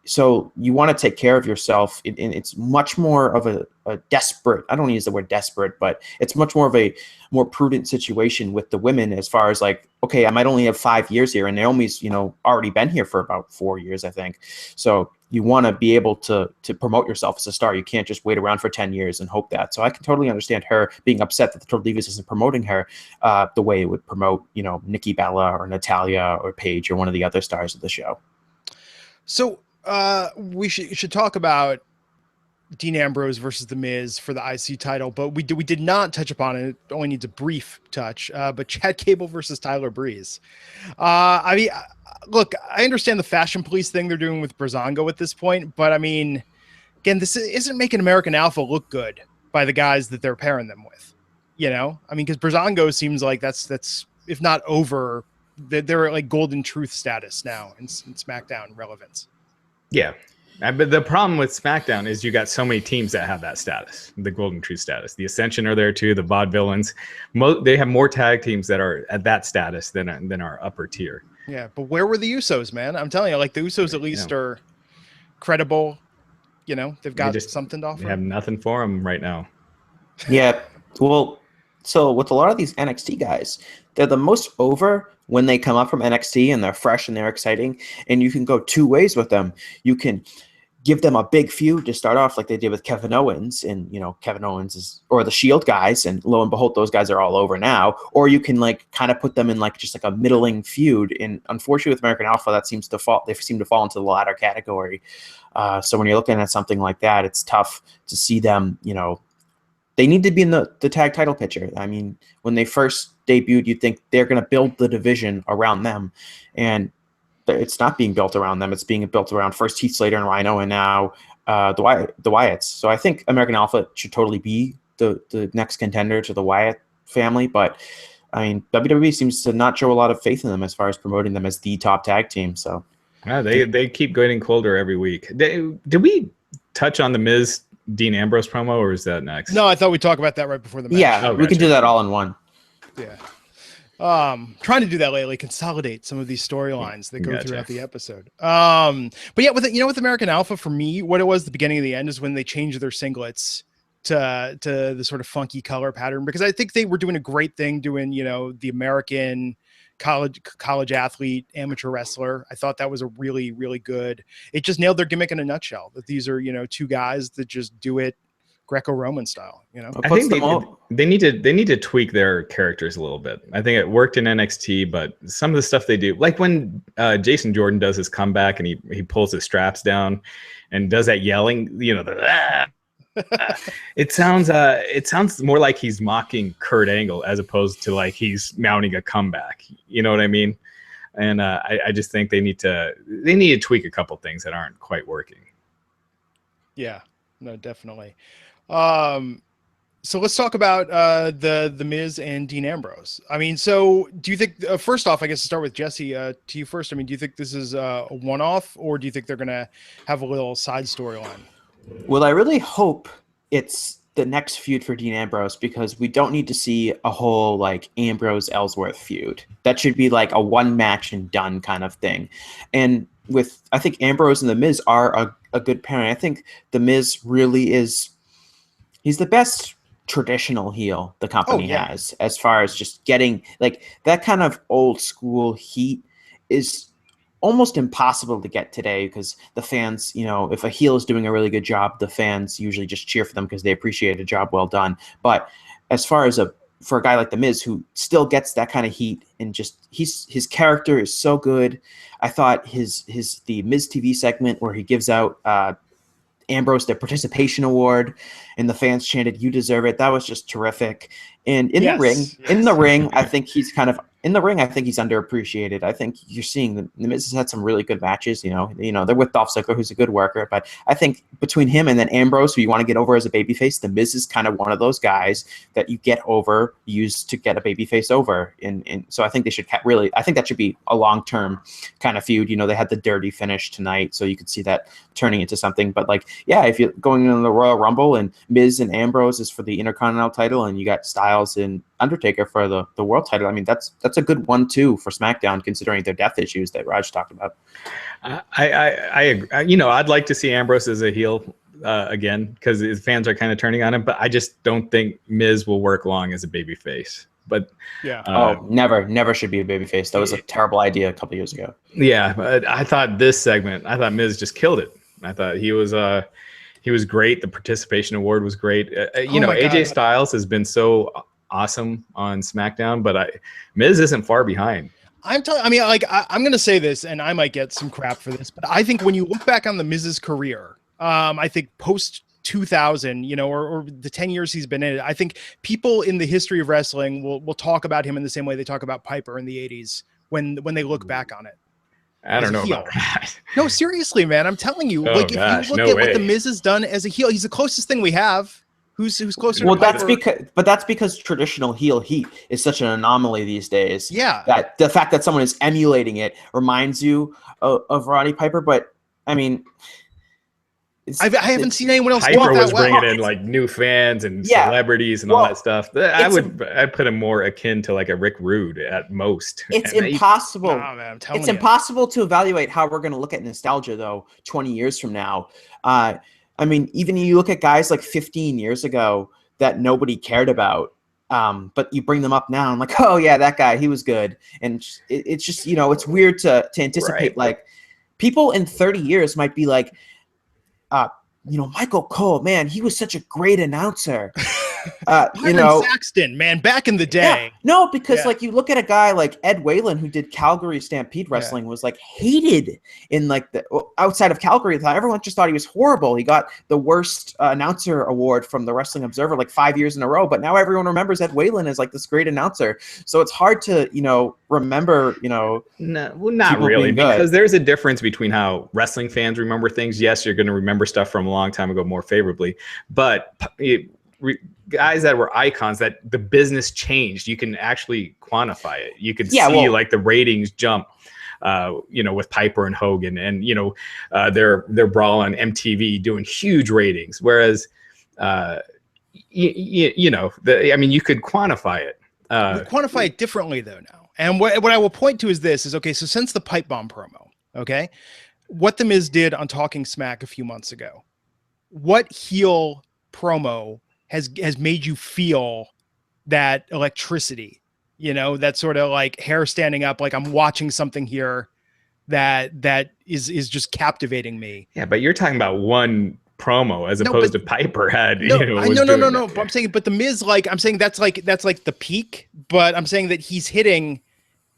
Speaker 3: So you want to take care of yourself, and it's much more of a desperate, I don't want to use the word desperate, but it's much more of a more prudent situation with the women as far as like, okay, I might only have 5 years here, and Naomi's, already been here for about 4 years, I think. So you want to be able to promote yourself as a star. You can't just wait around for 10 years and hope that. So I can totally understand her being upset that the Total Divas isn't promoting her the way it would promote, Nikki Bella or Natalia or Paige or one of the other stars of the show.
Speaker 1: So we should talk about Dean Ambrose versus The Miz for the IC title, but we did not touch upon it. It only needs a brief touch. But Chad Gable versus Tyler Breeze. I mean, look, I understand the fashion police thing they're doing with Breezango at this point, but I mean, again, this isn't making American Alpha look good by the guys that they're pairing them with. I mean, because Breezango seems like that's if not over, they're at like Golden Truth status now in SmackDown relevance.
Speaker 2: Yeah. But the problem with SmackDown is you got so many teams that have that status, the Golden Truth status. The Ascension are there too, the Vaudevillains. They have more tag teams that are at that status than our upper tier.
Speaker 1: Yeah, but where were the Usos, man? I'm telling you, like the Usos at least are credible. They've got something to offer.
Speaker 2: They have nothing for them right now.
Speaker 3: Yeah, well, so with a lot of these NXT guys, they're the most over when they come up from NXT and they're fresh and they're exciting. And you can go two ways with them. You can give them a big feud to start off like they did with Kevin Owens, and Kevin Owens or the Shield guys, and lo and behold, those guys are all over now. Or you can like kind of put them in like just like a middling feud, and unfortunately with American Alpha they seem to fall into the latter category. So when you're looking at something like that, it's tough to see them. They need to be in the tag title picture. I mean, when they first debuted, you'd think they're going to build the division around them, and it's not being built around them. It's being built around first Heath Slater and Rhyno, and now the Wyatts. So I think American Alpha should totally be the next contender to the Wyatt family. But I mean, WWE seems to not show a lot of faith in them as far as promoting them as the top tag team. So
Speaker 2: yeah, they keep getting colder every week. Did we touch on the Miz Dean Ambrose promo, or is that next?
Speaker 1: No, I thought we'd talk about that right before the match.
Speaker 3: Yeah, we can do that all in one.
Speaker 1: Yeah. Trying to do that lately, consolidate some of these storylines that go throughout the episode. But yeah, with American Alpha, for me, what it was the beginning of the end is when they changed their singlets to the sort of funky color pattern, because I think they were doing a great thing doing, the American college athlete, amateur wrestler. I thought that was a really, really good. It just nailed their gimmick in a nutshell, that these are, two guys that just do it Greco-Roman style,
Speaker 2: I think they need to tweak their characters a little bit. I think it worked in NXT, but some of the stuff they do, like when Jason Jordan does his comeback and he pulls his straps down and does that yelling, it sounds more like he's mocking Kurt Angle as opposed to like he's mounting a comeback. You know what I mean? And I just think they need to tweak a couple things that aren't quite working.
Speaker 1: Yeah, no, definitely. So let's talk about the Miz and Dean Ambrose. I mean, so do you think first off, I guess to start with Jesse, to you first. I mean, do you think this is a one-off, or do you think they're gonna have a little side storyline?
Speaker 3: Well, I really hope it's the next feud for Dean Ambrose, because we don't need to see a whole like Ambrose Ellsworth feud. That should be like a one match and done kind of thing. And I think Ambrose and the Miz are a good pairing. I think the Miz really is. He's the best traditional heel the company has, as far as just getting like that kind of old school heat is almost impossible to get today, because the fans, if a heel is doing a really good job, the fans usually just cheer for them because they appreciate a job well done. But as far as for a guy like the Miz, who still gets that kind of heat, and just his character is so good. I thought the Miz TV segment where he gives out Ambrose the participation award and the fans chanted "You deserve it." That was just terrific. And in the ring, I think he's underappreciated. I think you're seeing the Miz has had some really good matches. They're with Dolph Ziggler, who's a good worker, but I think between him and then Ambrose, who you want to get over as a babyface, the Miz is kind of one of those guys that you get over, used to get a babyface over. And so I think they should I think that should be a long-term kind of feud. They had the dirty finish tonight, so you could see that turning into something. But if you're going into the Royal Rumble and Miz and Ambrose is for the Intercontinental title, and you got Styles Styles and Undertaker for the world title. I mean, that's a good 1-2 for SmackDown, considering their death issues that Raj talked about.
Speaker 2: I agree. You know, I'd like to see Ambrose as a heel again, because his fans are kind of turning on him, but I just don't think Miz will work long as a babyface. But
Speaker 3: never should be a babyface. That was a terrible idea a couple years ago.
Speaker 2: Yeah, but I thought Miz just killed it. I thought he was great. The participation award was great. AJ Styles has been so awesome on SmackDown, but Miz isn't far behind.
Speaker 1: I'm going to say this, and I might get some crap for this, but I think when you look back on the Miz's career, I think post 2000, or the 10 years he's been in it, I think people in the history of wrestling will talk about him in the same way they talk about Piper in the 80s when they look back on it.
Speaker 2: I don't know about that.
Speaker 1: No, seriously, man, I'm telling you. If you look at what the Miz has done as a heel, he's the closest thing we have. Who's closer?
Speaker 3: Well,
Speaker 1: to
Speaker 3: that's because traditional heel heat is such an anomaly these days.
Speaker 1: Yeah,
Speaker 3: that the fact that someone is emulating it reminds you of Roddy Piper. But I mean,
Speaker 1: I haven't seen anyone else.
Speaker 2: Piper was bringing in like new fans and celebrities and all that stuff. I'd put him more akin to like a Rick Rude at most.
Speaker 3: It's impossible.
Speaker 1: It's
Speaker 3: impossible to evaluate how we're going to look at nostalgia though 20 years from now. I mean, even you look at guys like 15 years ago that nobody cared about, but you bring them up now and like, oh yeah, that guy, he was good. And it's just, it's weird to anticipate.
Speaker 2: Right.
Speaker 3: Like people in 30 years might be like, Michael Cole, man, he was such a great announcer.
Speaker 1: Saxton, man, back in the day.
Speaker 3: Yeah. No, because like you look at a guy like Ed Whalen who did Calgary Stampede Wrestling was like hated in like the outside of Calgary. Everyone just thought he was horrible. He got the worst announcer award from the Wrestling Observer like 5 years in a row. But now everyone remembers Ed Whalen as like this great announcer. So it's hard to remember.
Speaker 2: No, well, not really, because there's a difference between how wrestling fans remember things. Yes, you're going to remember stuff from a long time ago more favorably, but guys that were icons, that the business changed, you can actually quantify it. You can see like the ratings jump, with Piper and Hogan, and their brawl on MTV doing huge ratings. Whereas, you could quantify it.
Speaker 1: Quantify it differently though now. And what I will point to is this: so since the pipe bomb promo, what the Miz did on Talking Smack a few months ago, what heel promo has made you feel that electricity, that sort of like hair standing up, like I'm watching something here that is just captivating me.
Speaker 2: Yeah, but you're talking about one promo as opposed to Piper had.
Speaker 1: No. But I'm saying, but the Miz, I'm saying that's like the peak. But I'm saying that he's hitting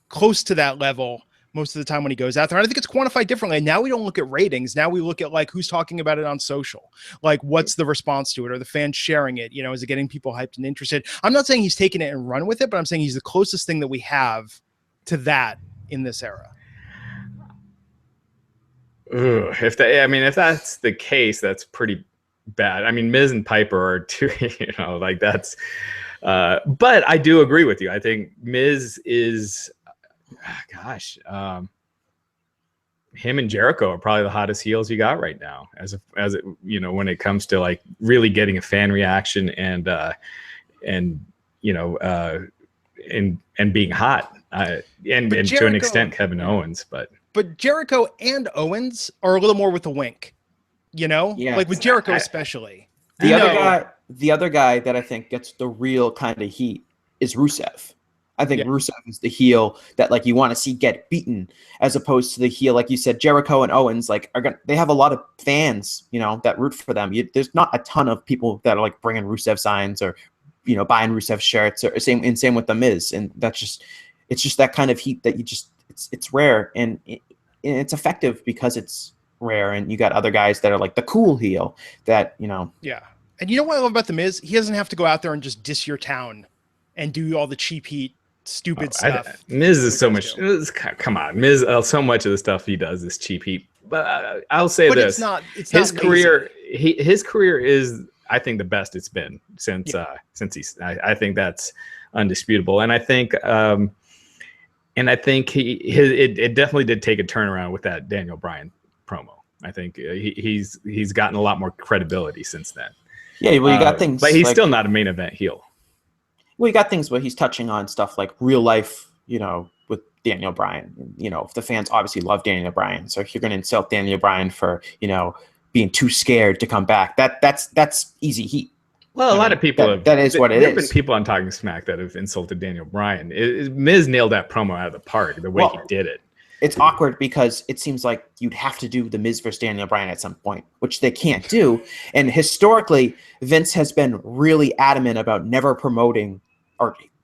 Speaker 1: close to that level most of the time when he goes out there. And I think it's quantified differently. And now we don't look at ratings. Now we look at like who's talking about it on social. Like what's the response to it? Are the fans sharing it? Is it getting people hyped and interested? I'm not saying he's taking it and run with it, but I'm saying he's the closest thing that we have to that in this era.
Speaker 2: If that's the case, that's pretty bad. I mean, Miz and Piper are two, that's. But I do agree with you. I think Miz is. Him and Jericho are probably the hottest heels you got right now, as when it comes to like really getting a fan reaction and being hot, and Jericho, to an extent Kevin Owens, but
Speaker 1: Jericho and Owens are a little more with the wink, like with Jericho especially.
Speaker 3: The other guy that I think gets the real kind of heat is Rusev. I think Rusev is the heel that like you want to see get beaten, as opposed to the heel, like you said, Jericho and Owens they have a lot of fans, that root for them. There's not a ton of people that are like bringing Rusev signs or, buying Rusev shirts, or same with the Miz. And it's just that kind of heat that it's rare and it's effective because it's rare. And you got other guys that are like the cool heel that,
Speaker 1: Yeah. And you know what I love about the Miz? He doesn't have to go out there and just diss your town and do all the cheap heat stupid stuff.
Speaker 2: Miz is so much. Come on, Miz. So much of the stuff he does is cheap heat. But I'll say this: his career. His career is, I think, the best it's been since he's. I think that's undisputable, and I think it definitely did take a turnaround with that Daniel Bryan promo. I think he's gotten a lot more credibility since then.
Speaker 3: Yeah, well, you got things,
Speaker 2: but he's still not a main event heel.
Speaker 3: we got things where he's touching on stuff like real life, with Daniel Bryan. If the fans obviously love Daniel Bryan, so if you're going to insult Daniel Bryan for, being too scared to come back, that's easy heat.
Speaker 2: Well, a lot of people
Speaker 3: that is what it is.
Speaker 2: There have been people on Talking Smack that have insulted Daniel Bryan. Miz nailed that promo out of the park, the way he did it.
Speaker 3: It's awkward because it seems like you'd have to do the Miz versus Daniel Bryan at some point, which they can't do. And historically, Vince has been really adamant about never promoting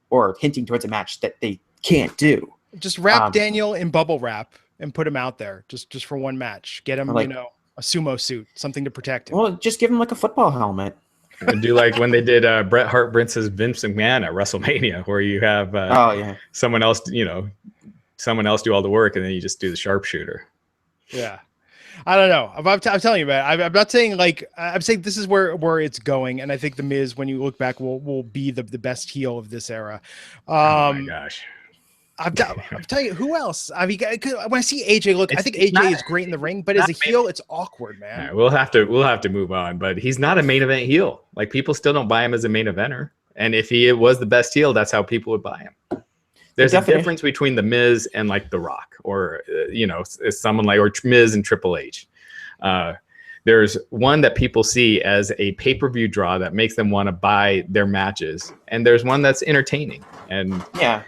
Speaker 3: or hinting towards a match that they can't do.
Speaker 1: Just wrap Daniel in bubble wrap and put him out there just for one match. Get him, a sumo suit, something to protect him.
Speaker 3: Well, just give him like a football helmet.
Speaker 2: And do like when they did Bret Hart versus Vince McMahon at WrestleMania, where you have someone else, someone else do all the work, and then you just do the sharpshooter.
Speaker 1: Yeah, I don't know. I'm telling you, man. I'm not saying I'm saying this is where it's going, and I think the Miz, when you look back, will be the best heel of this era.
Speaker 2: Oh my gosh.
Speaker 1: I'm telling you, who else? I mean, when I see AJ, I think AJ is great in the ring, but as a heel, it's awkward, man.
Speaker 2: Yeah, we'll have to move on, but he's not a main event heel. Like, people still don't buy him as a main eventer, and if he was the best heel, that's how people would buy him. There's a difference between the Miz and like The Rock, or someone like, or Miz and Triple H. There's one that people see as a pay-per-view draw that makes them want to buy their matches, and there's one that's entertaining. And
Speaker 3: yeah.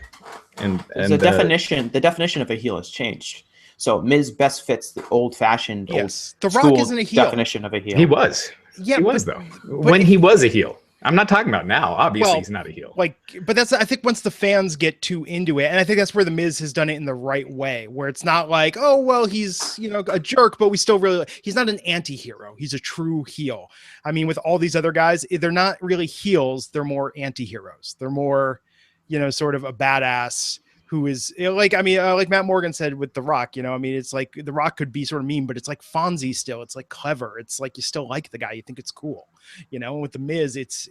Speaker 3: And the definition of a heel has changed. So Miz best fits the old-fashioned,
Speaker 1: The Rock isn't a heel.
Speaker 3: Definition of a heel.
Speaker 2: He was. Yeah, he was though. When he was a heel. I'm not talking about now. Obviously, he's not a heel.
Speaker 1: But that's, I think, once the fans get too into it, and I think that's where the Miz has done it in the right way, where it's not like, oh well, he's a jerk, but we still really, he's not an anti-hero. He's a true heel. I mean, with all these other guys, they're not really heels. They're more anti-heroes. They're more, sort of a badass who is like Matt Morgan said with The Rock, it's like The Rock could be sort of mean, but it's like Fonzie still. It's like clever. It's like you still like the guy. You think it's cool, with the Miz, it's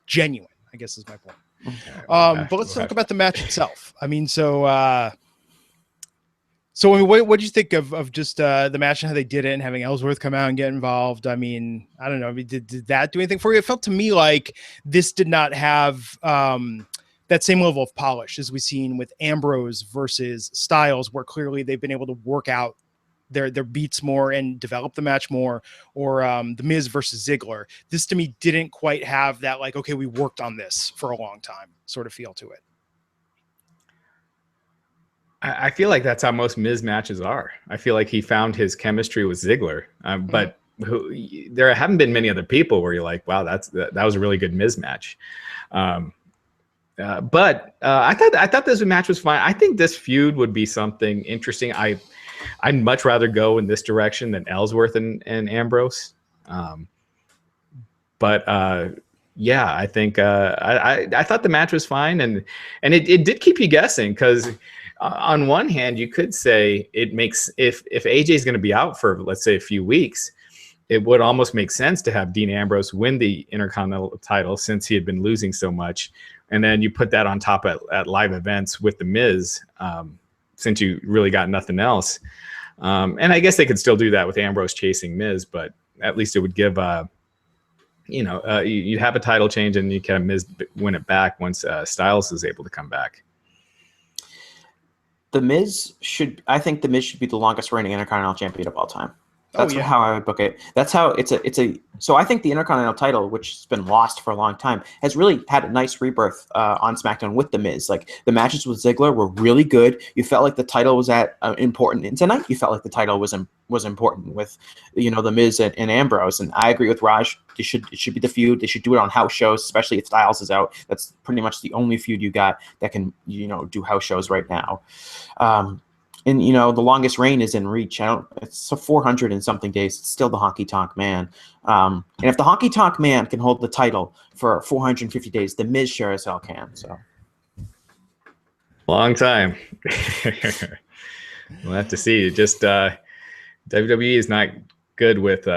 Speaker 1: genuine, I guess is my point. Okay, but let's talk about the match itself. I mean, what did you think of just the match and how they did it and having Ellsworth come out and get involved? I mean, I don't know. I mean, did that do anything for you? It felt to me like this did not have that same level of polish as we've seen with Ambrose versus Styles, where clearly they've been able to work out their beats more and develop the match more, or the Miz versus Ziggler. This to me didn't quite have that, like, okay, we worked on this for a long time sort of feel to it.
Speaker 2: I feel like that's how most Miz matches are. I feel like he found his chemistry with Ziggler, but there haven't been many other people where you're like, wow, that was a really good Miz match. But I thought this match was fine. I think this feud would be something interesting. I'd much rather go in this direction than Ellsworth and Ambrose. But I think I thought the match was fine, and it did keep you guessing, because on one hand you could say it makes, if AJ is going to be out for, let's say, a few weeks, it would almost make sense to have Dean Ambrose win the Intercontinental title, since he had been losing so much. And then you put that on top at live events with the Miz, since you really got nothing else. And I guess they could still do that with Ambrose chasing Miz, but at least it would give, you'd have a title change, and you can Miz win it back once Styles is able to come back.
Speaker 3: I think the Miz should be the longest reigning Intercontinental champion of all time. That's how I would book it. That's how so I think the Intercontinental title, which has been lost for a long time, has really had a nice rebirth on SmackDown with the Miz. Like, the matches with Ziggler were really good. You felt like the title was important, and tonight you felt like the title was important with the Miz and Ambrose. And I agree with Raj. It should be the feud. They should do it on house shows, especially if Styles is out. That's pretty much the only feud you got that can do house shows right now. And the longest reign is in reach. It's 400 and something days. It's still the Honky Tonk Man. And if the Honky Tonk Man can hold the title for 450 days, the Miz sure as hell can. So,
Speaker 2: long time. We'll have to see. Just WWE is not good with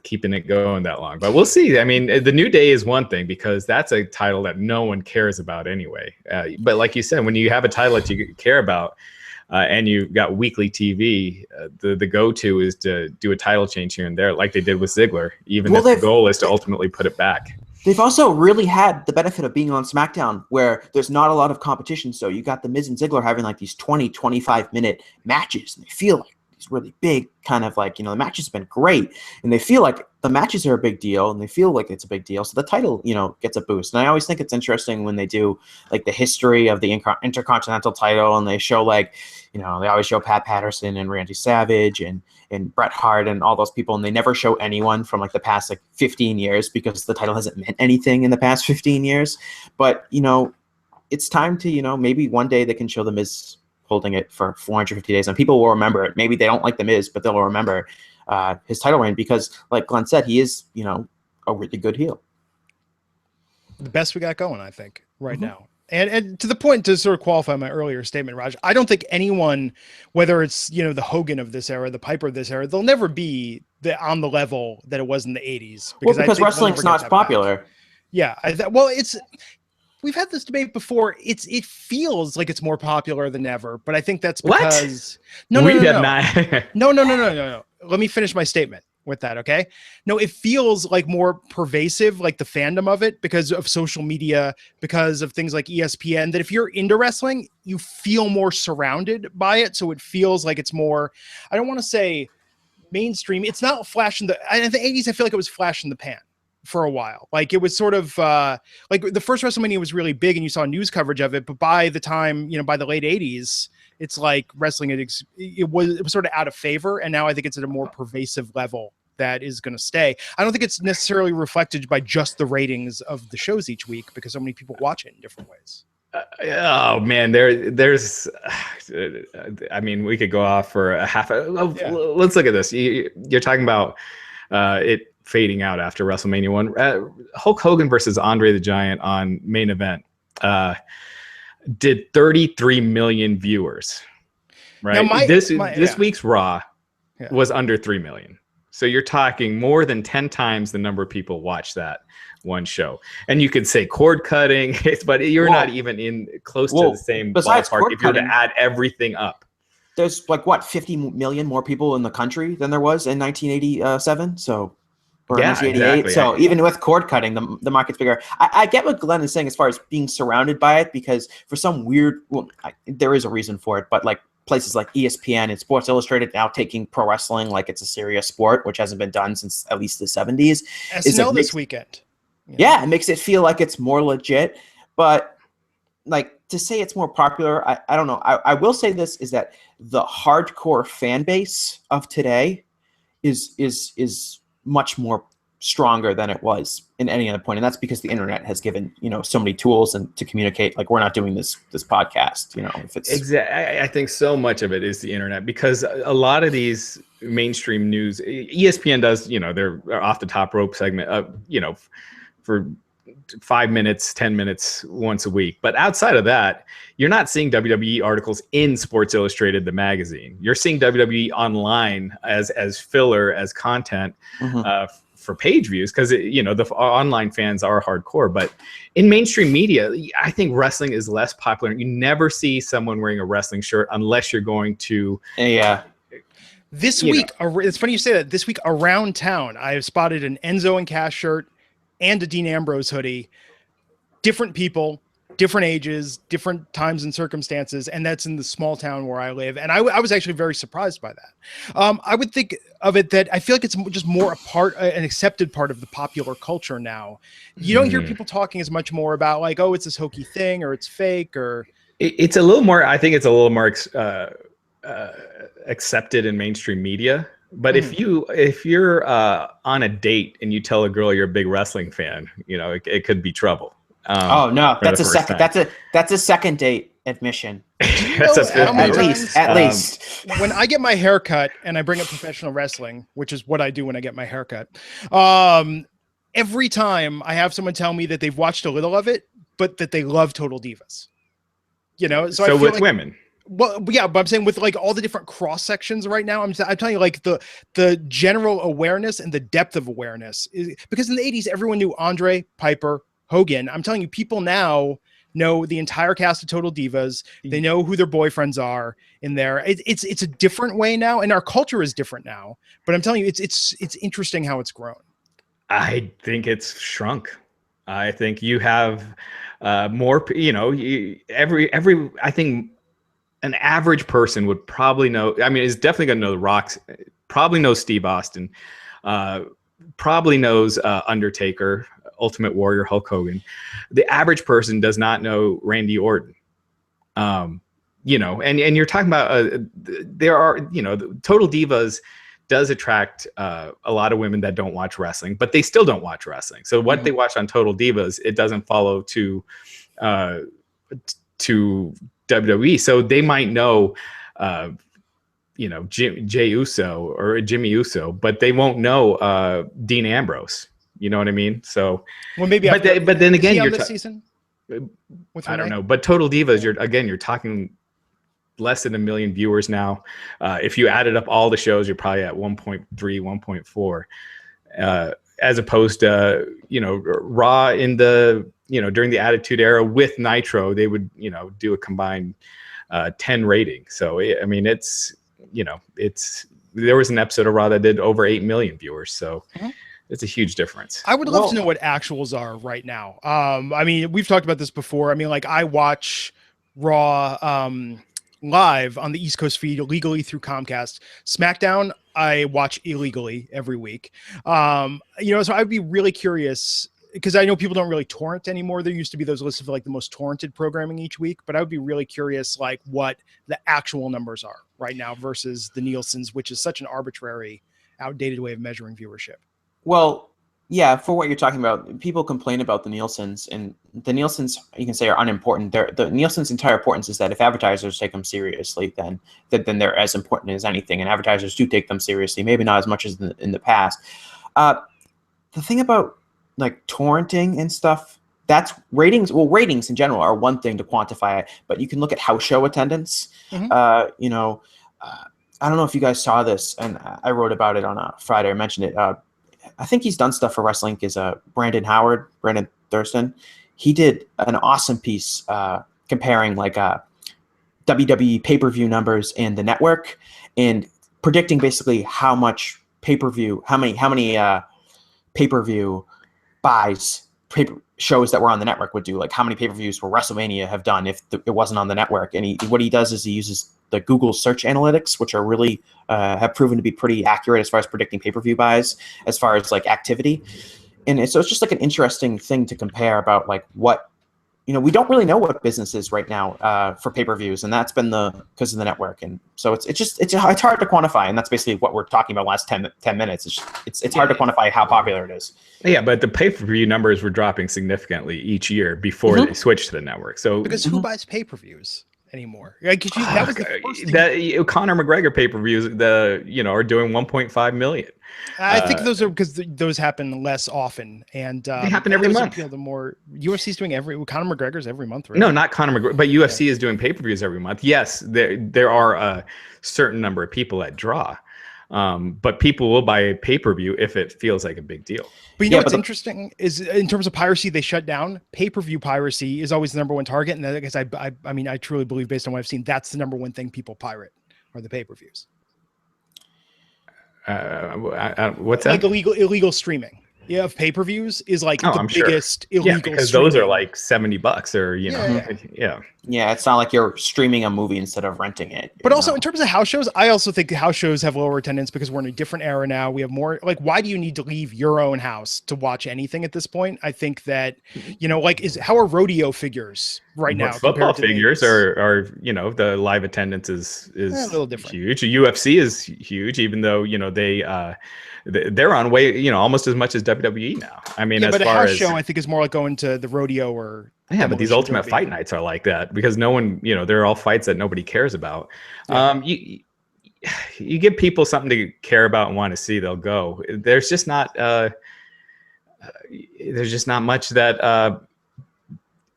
Speaker 2: keeping it going that long, but we'll see. I mean, the New Day is one thing, because that's a title that no one cares about anyway. But like you said, when you have a title that you care about, and you got weekly TV, the go-to is to do a title change here and there, like they did with Ziggler, even if the goal is to ultimately put it back.
Speaker 3: They've also really had the benefit of being on SmackDown where there's not a lot of competition. So you got the Miz and Ziggler having like these 20, 25-minute matches, and they feel like these really big kind of like, the matches have been great, and they feel like the matches are a big deal, and they feel like it's a big deal. So the title, gets a boost. And I always think it's interesting when they do like the history of the Intercontinental title, and they show like, they always show Pat Patterson and Randy Savage and Bret Hart and all those people, and they never show anyone from like the past like 15 years because the title hasn't meant anything in the past 15 years. But, it's time to, maybe one day they can show the Miz holding it for 450 days, and people will remember it. Maybe they don't like the Miz, but they'll remember his title reign because, like Glenn said, he is, a really good heel.
Speaker 1: The best we got going, I think, right now. And to the point, to sort of qualify my earlier statement, Raj, I don't think anyone, whether it's, the Hogan of this era, the Piper of this era, they'll never be on the level that it was in the 80s.
Speaker 3: Because wrestling's not as popular.
Speaker 1: Back. Yeah. We've had this debate before. It feels like it's more popular than ever, but I think that's because No. Let me finish my statement with that, okay? No, it feels like more pervasive, like the fandom of it, because of social media, because of things like ESPN, that if you're into wrestling, you feel more surrounded by it. So it feels like it's more, I don't want to say mainstream. It's not flash in the 80s. I feel like it was flash in the pan for a while. Like it was sort of like the first WrestleMania was really big and you saw news coverage of it. But by the time, by the late 80s, it's like wrestling, it was sort of out of favor. And now I think it's at a more pervasive level that is going to stay. I don't think it's necessarily reflected by just the ratings of the shows each week because so many people watch it in different ways.
Speaker 2: Oh man, there's, I mean, we could go off for a half. Let's look at this. You're talking about it fading out after WrestleMania 1. Hulk Hogan versus Andre the Giant on Main Event did 33 million viewers. Right. Now this week's Raw was under 3 million. So you're talking more than 10 times the number of people watch that one show. And you could say cord cutting, but you're not even in close to the same ballpark if you were to add everything up.
Speaker 3: There's like 50 million more people in the country than there was in 1987. So, or 1988. Exactly. So even with cord cutting, the market's bigger. I get what Glenn is saying as far as being surrounded by it, because for some weird, there is a reason for it, but like places like ESPN and Sports Illustrated now taking pro wrestling like it's a serious sport, which hasn't been done since at least the 70s.
Speaker 1: SNL this weekend.
Speaker 3: Yeah, it makes it feel like it's more legit. But like to say it's more popular, I don't know. I will say this is that the hardcore fan base of today is much more stronger than it was in any other point, and that's because the internet has given so many tools and to communicate. Like we're not doing this podcast, if it's
Speaker 2: exactly. I think so much of it is the internet, because a lot of these mainstream news, ESPN does, their off the top rope segment, for 5 minutes, 10 minutes once a week. But outside of that, you're not seeing WWE articles in Sports Illustrated, the magazine. You're seeing WWE online as filler, as content for page views, because the online fans are hardcore. But in mainstream media, I think wrestling is less popular. You never see someone wearing a wrestling shirt unless you're going to
Speaker 1: This week, it's funny you say that. This week around town, I have spotted an Enzo and Cass shirt and a Dean Ambrose hoodie. Different people, different ages, different times and circumstances, and that's in the small town where I live. And I was actually very surprised by that. I would think of it that I feel like it's just more an accepted part of the popular culture now. You don't hear people talking as much more about like, oh, it's this hokey thing, or it's fake, or
Speaker 2: it's a little more. I think it's a little more accepted in mainstream media. But if you're on a date and you tell a girl you're a big wrestling fan, it could be trouble.
Speaker 3: Oh no, that's a second. That's a second date admission.
Speaker 2: That's a fifth.
Speaker 3: At least.
Speaker 1: When I get my hair cut and I bring up professional wrestling, which is what I do when I get my hair cut, every time I have someone tell me that they've watched a little of it, but that they love Total Divas. So I feel
Speaker 2: with
Speaker 1: like,
Speaker 2: women.
Speaker 1: Well, yeah, but I'm saying with like all the different cross sections right now, I'm telling you, like the general awareness and the depth of awareness is, because in the 80s, everyone knew Andre, Piper, Hogan. I'm telling you, people now know the entire cast of Total Divas. They know who their boyfriends are in there. It's a different way now, and our culture is different now. But I'm telling you, it's interesting how it's grown.
Speaker 2: I think it's shrunk. I think you have more, I think an average person would probably know. I mean, is definitely going to know the Rock's, probably knows Steve Austin, probably knows Undertaker, Ultimate Warrior, Hulk Hogan. The average person does not know Randy Orton. And you're talking about there are, Total Divas does attract a lot of women that don't watch wrestling, but they still don't watch wrestling. So what they watch on Total Divas, it doesn't follow to WWE. So they might know, Jey Uso or Jimmy Uso, but they won't know Dean Ambrose. You know what I mean? So,
Speaker 1: well, maybe.
Speaker 2: But then again, you're
Speaker 1: this season.
Speaker 2: I don't know, but Total Divas, you're talking less than 1 million viewers now. If you added up all the shows, you're probably at 1.3, 1.4, as opposed to, Raw in the, during the Attitude Era with Nitro, they would, do a combined 10 rating. So, I mean, there was an episode of Raw that did over 8 million viewers. So it's a huge difference.
Speaker 1: I would love to know what actuals are right now. I mean, we've talked about this before. I mean, like, I watch Raw live on the East Coast feed illegally through Comcast. SmackDown, I watch illegally every week. So I'd be really curious, because I know people don't really torrent anymore. There used to be those lists of like the most torrented programming each week, but I would be really curious like what the actual numbers are right now versus the Nielsen's, which is such an arbitrary, outdated way of measuring viewership.
Speaker 3: Well, yeah, for what you're talking about, people complain about the Nielsen's, and the Nielsen's, you can say, are unimportant. The Nielsen's entire importance is that if advertisers take them seriously, then they're as important as anything, and advertisers do take them seriously, maybe not as much as in the past. The thing about like torrenting and stuff, that's ratings. Well, ratings in general are one thing to quantify it, but you can look at house show attendance. I don't know if you guys saw this, and I wrote about it on a Friday. I mentioned it. I think he's done stuff for Wrestling. Is Brandon Thurston. He did an awesome piece comparing like WWE pay-per-view numbers and the network, and predicting basically how much pay-per-view, how many pay-per-view buys shows that were on the network would do. Like how many pay-per-views will WrestleMania have done if it wasn't on the network. And what he does is he uses the Google search analytics, which are really have proven to be pretty accurate as far as predicting pay-per-view buys, as far as like activity. And so it's just like an interesting thing to compare about like what, we don't really know what business is right now for pay-per-views, and that's been because of the network. And so it's hard to quantify, and that's basically what we're talking about last 10 minutes. It's hard to quantify how popular it is.
Speaker 2: Yeah, but the pay-per-view numbers were dropping significantly each year before they switched to the network. So
Speaker 1: because who buys pay-per-views anymore? Like, that was the first thing.
Speaker 2: Conor McGregor pay-per-views are doing 1.5 million.
Speaker 1: I think those are because those happen less often, and
Speaker 2: they happen every month.
Speaker 1: The more UFC's doing Conor McGregor's every month, right?
Speaker 2: No, not Conor McGregor, but UFC is doing pay-per-views every month. Yes, there are a certain number of people that draw, but people will buy a pay-per-view if it feels like a big deal.
Speaker 1: But what's interesting is in terms of piracy, they shut down. Pay-per-view piracy is always the number one target, and I guess I mean I truly believe, based on what I've seen, that's the number one thing people pirate are the pay-per-views.
Speaker 2: What's that?
Speaker 1: Like illegal streaming. Yeah, of pay-per-views is like the biggest illegal.
Speaker 2: Yeah, because
Speaker 1: streaming.
Speaker 2: those are like $70 or
Speaker 3: Yeah, it's not like you're streaming a movie instead of renting it.
Speaker 1: But also in terms of house shows, I also think house shows have lower attendance because we're in a different era now. We have more like, why do you need to leave your own house to watch anything at this point? I think that how are rodeo figures right now?
Speaker 2: Football figures are the live attendance is
Speaker 1: a little different.
Speaker 2: Huge. UFC is huge, even though they're on way almost as much as WWE now. I mean,
Speaker 1: but a house show I think is more like going to the rodeo or
Speaker 2: but these Ultimate Fight nights are like that because no one they're all fights that nobody cares about. You give people something to care about and want to see, they'll go. There's just not much that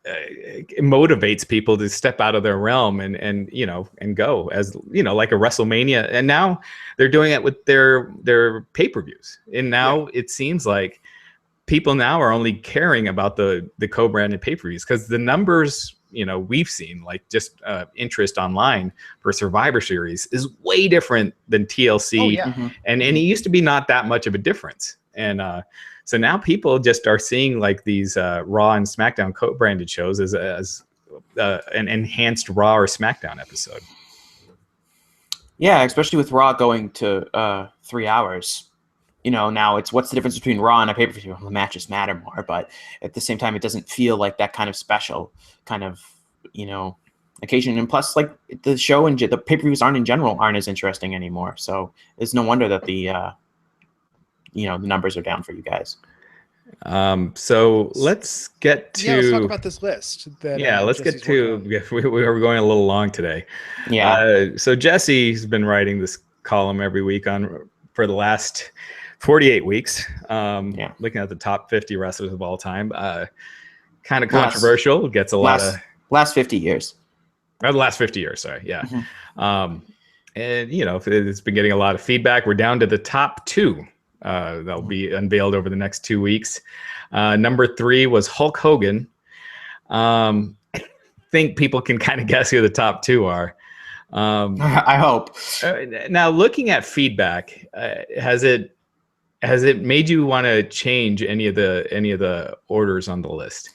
Speaker 2: it motivates people to step out of their realm and go, as like a WrestleMania. And now they're doing it with their pay-per-views. And now it seems like people now are only caring about the co-branded pay-per-views because the numbers we've seen, like just interest online for Survivor Series is way different than TLC. And it used to be not that much of a difference. And So now people just are seeing like these Raw and SmackDown co-branded shows as an enhanced Raw or SmackDown episode.
Speaker 3: Yeah, especially with Raw going to 3 hours. Now it's what's the difference between Raw and a pay-per-view? The matches matter more, but at the same time, it doesn't feel like that kind of special kind of, occasion. And plus, like the show and the pay-per-views aren't as interesting anymore. So it's no wonder that the numbers are down for you guys.
Speaker 2: So let's get to
Speaker 1: let's talk about this list.
Speaker 2: Let's get to we were going a little long today. So Jesse's been writing this column every week for the last 48 weeks, looking at the top 50 wrestlers of all time. Kind of controversial, gets a lot of
Speaker 3: last 50 years.
Speaker 2: The last 50 years, sorry. Yeah. And it's been getting a lot of feedback. We're down to the top 2. That'll be unveiled over the next 2 weeks. Number 3 was Hulk Hogan. I think people can kind of guess who the top 2 are.
Speaker 3: I hope.
Speaker 2: Now, looking at feedback, has it made you want to change any of the orders on the list?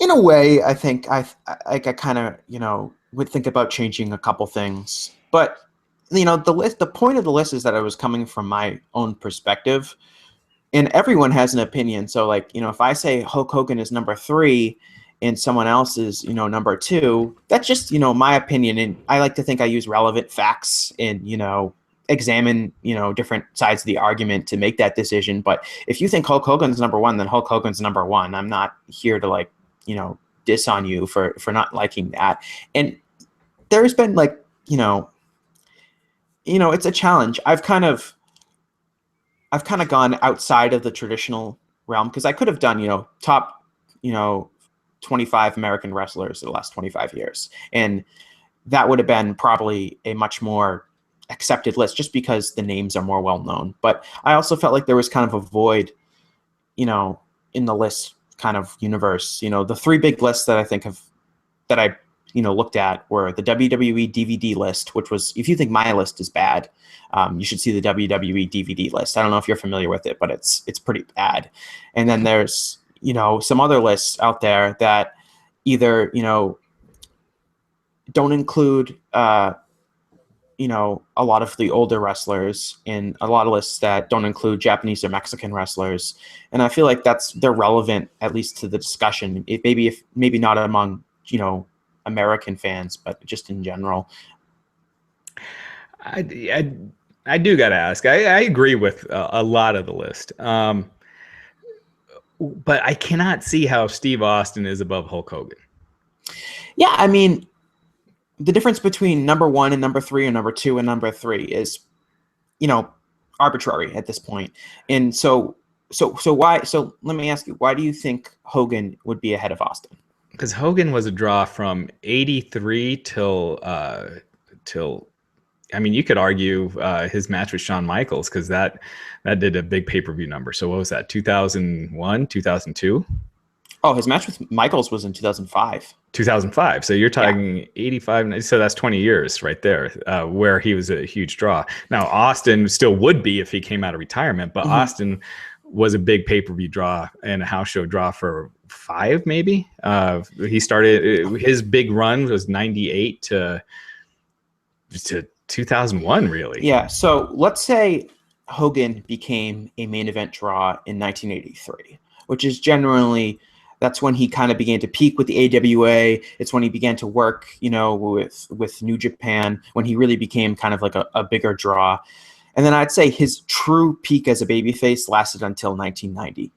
Speaker 3: In a way, I think I kind of would think about changing a couple things, but the point of the list is that I was coming from my own perspective, and everyone has an opinion. So if I say Hulk Hogan is number 3 and someone else is number 2, that's just my opinion, and I like to think I use relevant facts and examine different sides of the argument to make that decision. But if you think Hulk Hogan's number 1, then Hulk Hogan's number 1. I'm not here to diss on you for not liking that. And there's been it's a challenge. I've kind of gone outside of the traditional realm, because I could have done top 25 American wrestlers in the last 25 years, and that would have been probably a much more accepted list, just because the names are more well known. But I also felt like there was kind of a void in the list kind of universe. The 3 big lists that I think that I looked at were the WWE DVD list, which was, if you think my list is bad, you should see the WWE DVD list. I don't know if you're familiar with it, but it's pretty bad. And then there's some other lists out there that either don't include a lot of the older wrestlers, and a lot of lists that don't include Japanese or Mexican wrestlers. And I feel like they're relevant, at least to the discussion. Maybe not among American fans, but just in general.
Speaker 2: I do gotta ask. I agree with a lot of the list, but I cannot see how Steve Austin is above Hulk Hogan.
Speaker 3: Yeah, I mean, the difference between number 1 and number 3, or number 2 and number 3 is, arbitrary at this point. And so why? So let me ask you, why do you think Hogan would be ahead of Austin?
Speaker 2: Because Hogan was a draw from 83 till I mean, you could argue his match with Shawn Michaels, because that did a big pay-per-view number. So what was that, 2001, 2002?
Speaker 3: Oh, his match with Michaels was in 2005.
Speaker 2: 2005. So you're talking 85. So that's 20 years right there, where he was a huge draw. Now, Austin still would be if he came out of retirement, but Austin was a big pay-per-view draw and a house show draw for 5, maybe. He started, his big run was 98 to 2001, really.
Speaker 3: Yeah. So let's say Hogan became a main event draw in 1983, which is generally, that's when he kind of began to peak with the AWA. It's when he began to work, with New Japan, when he really became kind of like a bigger draw. And then I'd say his true peak as a babyface lasted until 1990.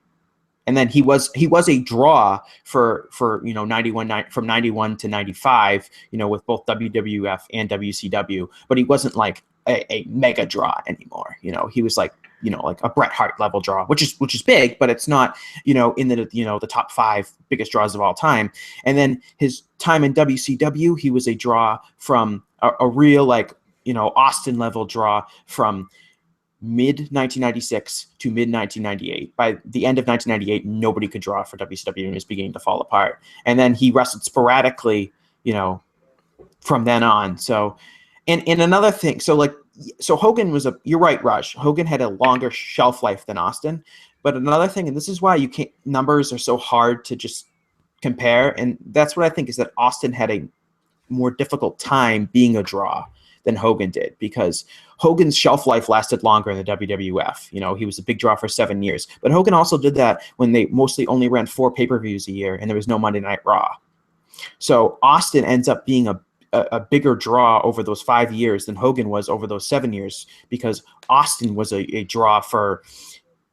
Speaker 3: And then he was a draw for 91 from 91 to 95, with both WWF and WCW, but he wasn't like a mega draw anymore. He was like a Bret Hart level draw, which is big, but it's not, in the top 5 biggest draws of all time. And then his time in WCW, he was a draw from a real Austin level draw from mid 1996 to mid 1998. By the end of 1998, nobody could draw for WCW, and it was beginning to fall apart. And then he wrestled sporadically, from then on. So, and another thing, so so Hogan you're right, Raj. Hogan had a longer shelf life than Austin. But another thing, and this is why numbers are so hard to just compare, and that's what I think is that Austin had a more difficult time being a draw than Hogan did, because Hogan's shelf life lasted longer in the WWF. He was a big draw for 7 years. But Hogan also did that when they mostly only ran 4 pay-per-views a year and there was no Monday Night Raw. So Austin ends up being a bigger draw over those 5 years than Hogan was over those 7 years, because Austin was a draw for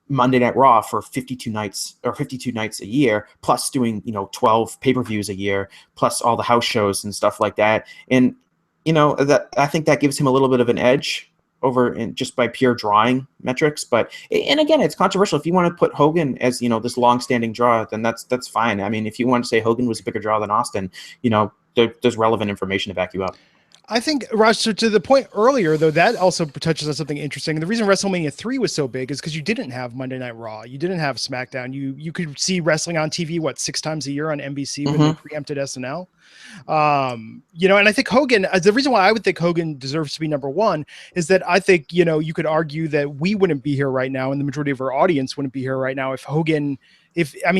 Speaker 3: Monday Night Raw for 52 nights a year, plus doing 12 pay-per-views a year, plus all the house shows and stuff like that. And that I think that gives him a little bit of an edge over just by pure drawing metrics. But and again, it's controversial. If you want to put Hogan as this long-standing draw, then that's fine. I mean, if you want to say Hogan was a bigger draw than Austin, there's relevant information to back you up.
Speaker 1: I think, Raj, to the point earlier, though, that also touches on something interesting. And the reason WrestleMania 3 was so big is because you didn't have Monday Night Raw. You didn't have SmackDown. You could see wrestling on TV, 6 times a year on NBC when they preempted SNL. And I think Hogan, the reason why I would think Hogan deserves to be number one is that I think, you could argue that we wouldn't be here right now and the majority of our audience wouldn't be here right now if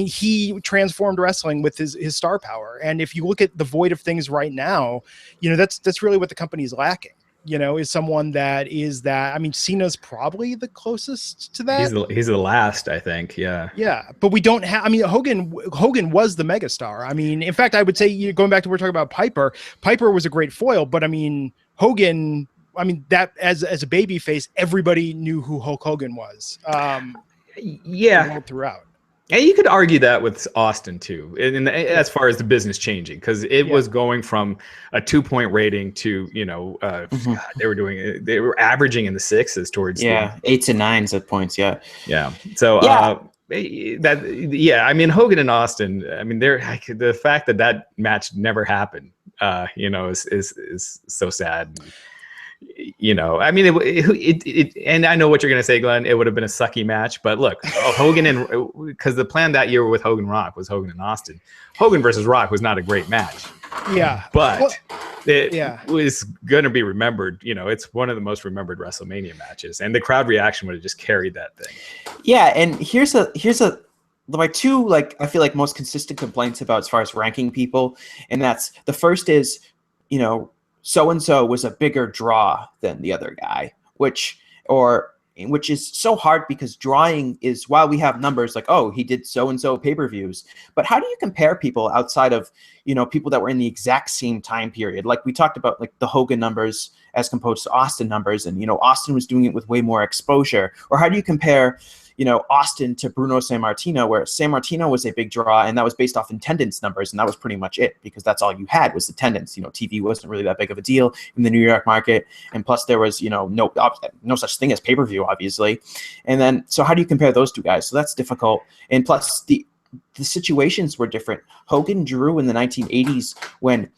Speaker 1: he transformed wrestling with his star power. And if you look at the void of things right now, that's really what the company's lacking, is someone that is that. I mean, Cena's probably the closest to that.
Speaker 2: He's the last, I think. Yeah.
Speaker 1: Yeah. But we don't have, Hogan was the megastar. I mean, in fact, I would say, going back to what we're talking about Piper was a great foil, but Hogan, that as a baby face, everybody knew who Hulk Hogan was. Throughout.
Speaker 2: And you could argue that with Austin too, and as far as the business changing, because it was going from a 2-point rating to they were averaging in the 6s towards
Speaker 3: 8s and 9s at points.
Speaker 2: So Hogan and Austin. The fact that match never happened, is so sad. And I know what you're going to say, Glenn. It would have been a sucky match, but look, Hogan because the plan that year with Hogan Rock was Hogan and Austin. Hogan versus Rock was not a great match.
Speaker 1: Yeah.
Speaker 2: But it was going to be remembered. It's one of the most remembered WrestleMania matches, and the crowd reaction would have just carried that thing. Yeah.
Speaker 3: And here's my two, I feel like most consistent complaints about as far as ranking people. And that's the first is, so-and-so was a bigger draw than the other guy, which is so hard because drawing is, while we have numbers like, oh, he did so-and-so pay-per-views, but how do you compare people outside of, people that were in the exact same time period? Like we talked about, the Hogan numbers as composed to Austin numbers, and, Austin was doing it with way more exposure. Or how do you compare, Austin to Bruno Sammartino, where Sammartino was a big draw, and that was based off attendance numbers, and that was pretty much it, because that's all you had was attendance. TV wasn't really that big of a deal in the New York market, and plus there was no such thing as pay-per-view, obviously. And then, so how do you compare those two guys? So that's difficult, and plus the situations were different. Hogan drew in the 1980s when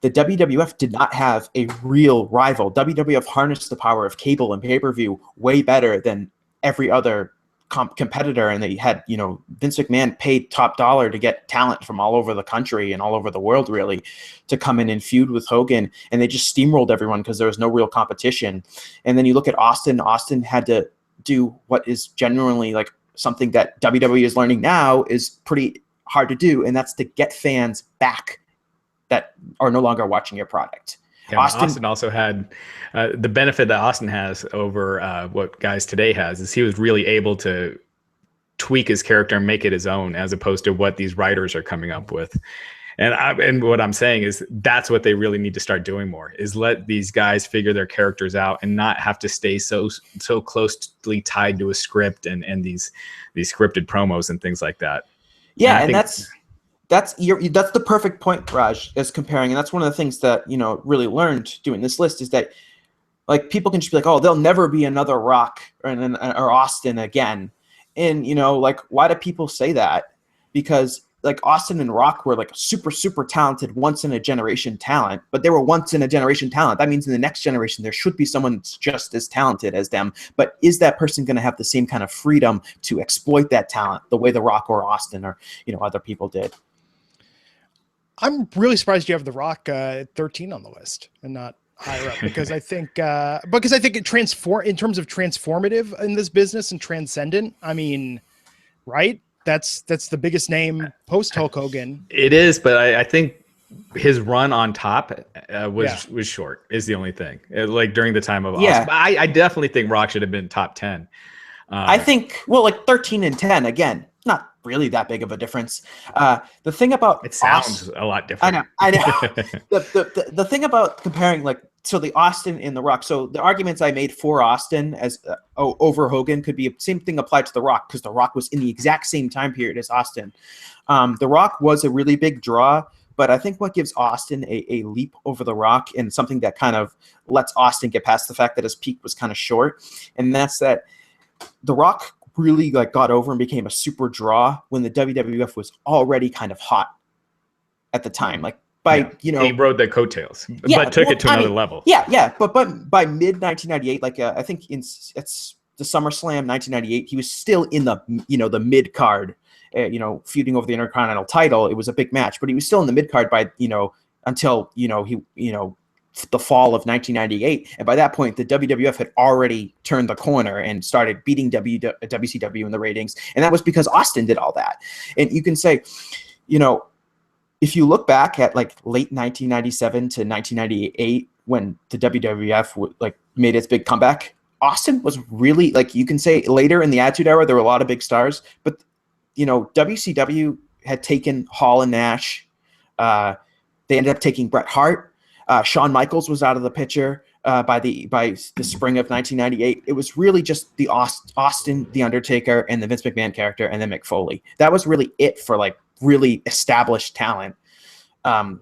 Speaker 3: the WWF did not have a real rival. WWF harnessed the power of cable and pay-per-view way better than every other competitor, and they had, Vince McMahon paid top dollar to get talent from all over the country and all over the world, really, to come in and feud with Hogan, and they just steamrolled everyone because there was no real competition. And then you look at Austin had to do what is genuinely something that WWE is learning now is pretty hard to do, and that's to get fans back that are no longer watching your product.
Speaker 2: Yeah, Austin also had the benefit that Austin has over what guys today has is he was really able to tweak his character and make it his own, as opposed to what these writers are coming up with. And what I'm saying is that's what they really need to start doing more, is let these guys figure their characters out and not have to stay so closely tied to a script and these scripted promos and things like that.
Speaker 3: Yeah, and that's the perfect point, Raj, as comparing. And that's one of the things that, really learned doing this list is that people can just be like, oh, there'll never be another Rock or Austin again. And, why do people say that? Because Austin and Rock were super, super talented, once in a generation talent, but they were once in a generation talent. That means in the next generation, there should be someone that's just as talented as them. But is that person going to have the same kind of freedom to exploit that talent the way the Rock or Austin or, other people did?
Speaker 1: I'm really surprised you have The Rock at 13 on the list and not higher up because I think it transform in terms of transformative in this business and transcendent. I mean, right? That's the biggest name post Hulk Hogan.
Speaker 2: It is, but I think his run on top was short. Is the only thing. Like during the time of Austin. I definitely think Rock should have been top 10.
Speaker 3: I think like 13 and 10 again. Not really that big of a difference. The thing about
Speaker 2: it sounds a lot different.
Speaker 3: I know. The thing about comparing the Austin and the Rock. So the arguments I made for Austin as over Hogan could be the same thing applied to the Rock because the Rock was in the exact same time period as Austin. The Rock was a really big draw, but I think what gives Austin a leap over the Rock and something that kind of lets Austin get past the fact that his peak was kind of short, and that's that the Rock really got over and became a super draw when the WWF was already kind of hot at the time. He
Speaker 2: rode the coattails, but took it to another level.
Speaker 3: Yeah. But by mid 1998, I think it's the SummerSlam 1998, he was still in the the mid card, feuding over the Intercontinental title. It was a big match, but he was still in the mid card by until the fall of 1998, and by that point the WWF had already turned the corner and started beating WCW in the ratings, and that was because Austin did all that. And you can say, if you look back at late 1997 to 1998 when the WWF made its big comeback, Austin was really you can say later in the Attitude Era there were a lot of big stars, but WCW had taken Hall and Nash. They ended up taking Bret Hart. Shawn Michaels was out of the picture by the spring of 1998. It was really just the Austin, the Undertaker, and the Vince McMahon character, and then Mick Foley. That was really it for really established talent.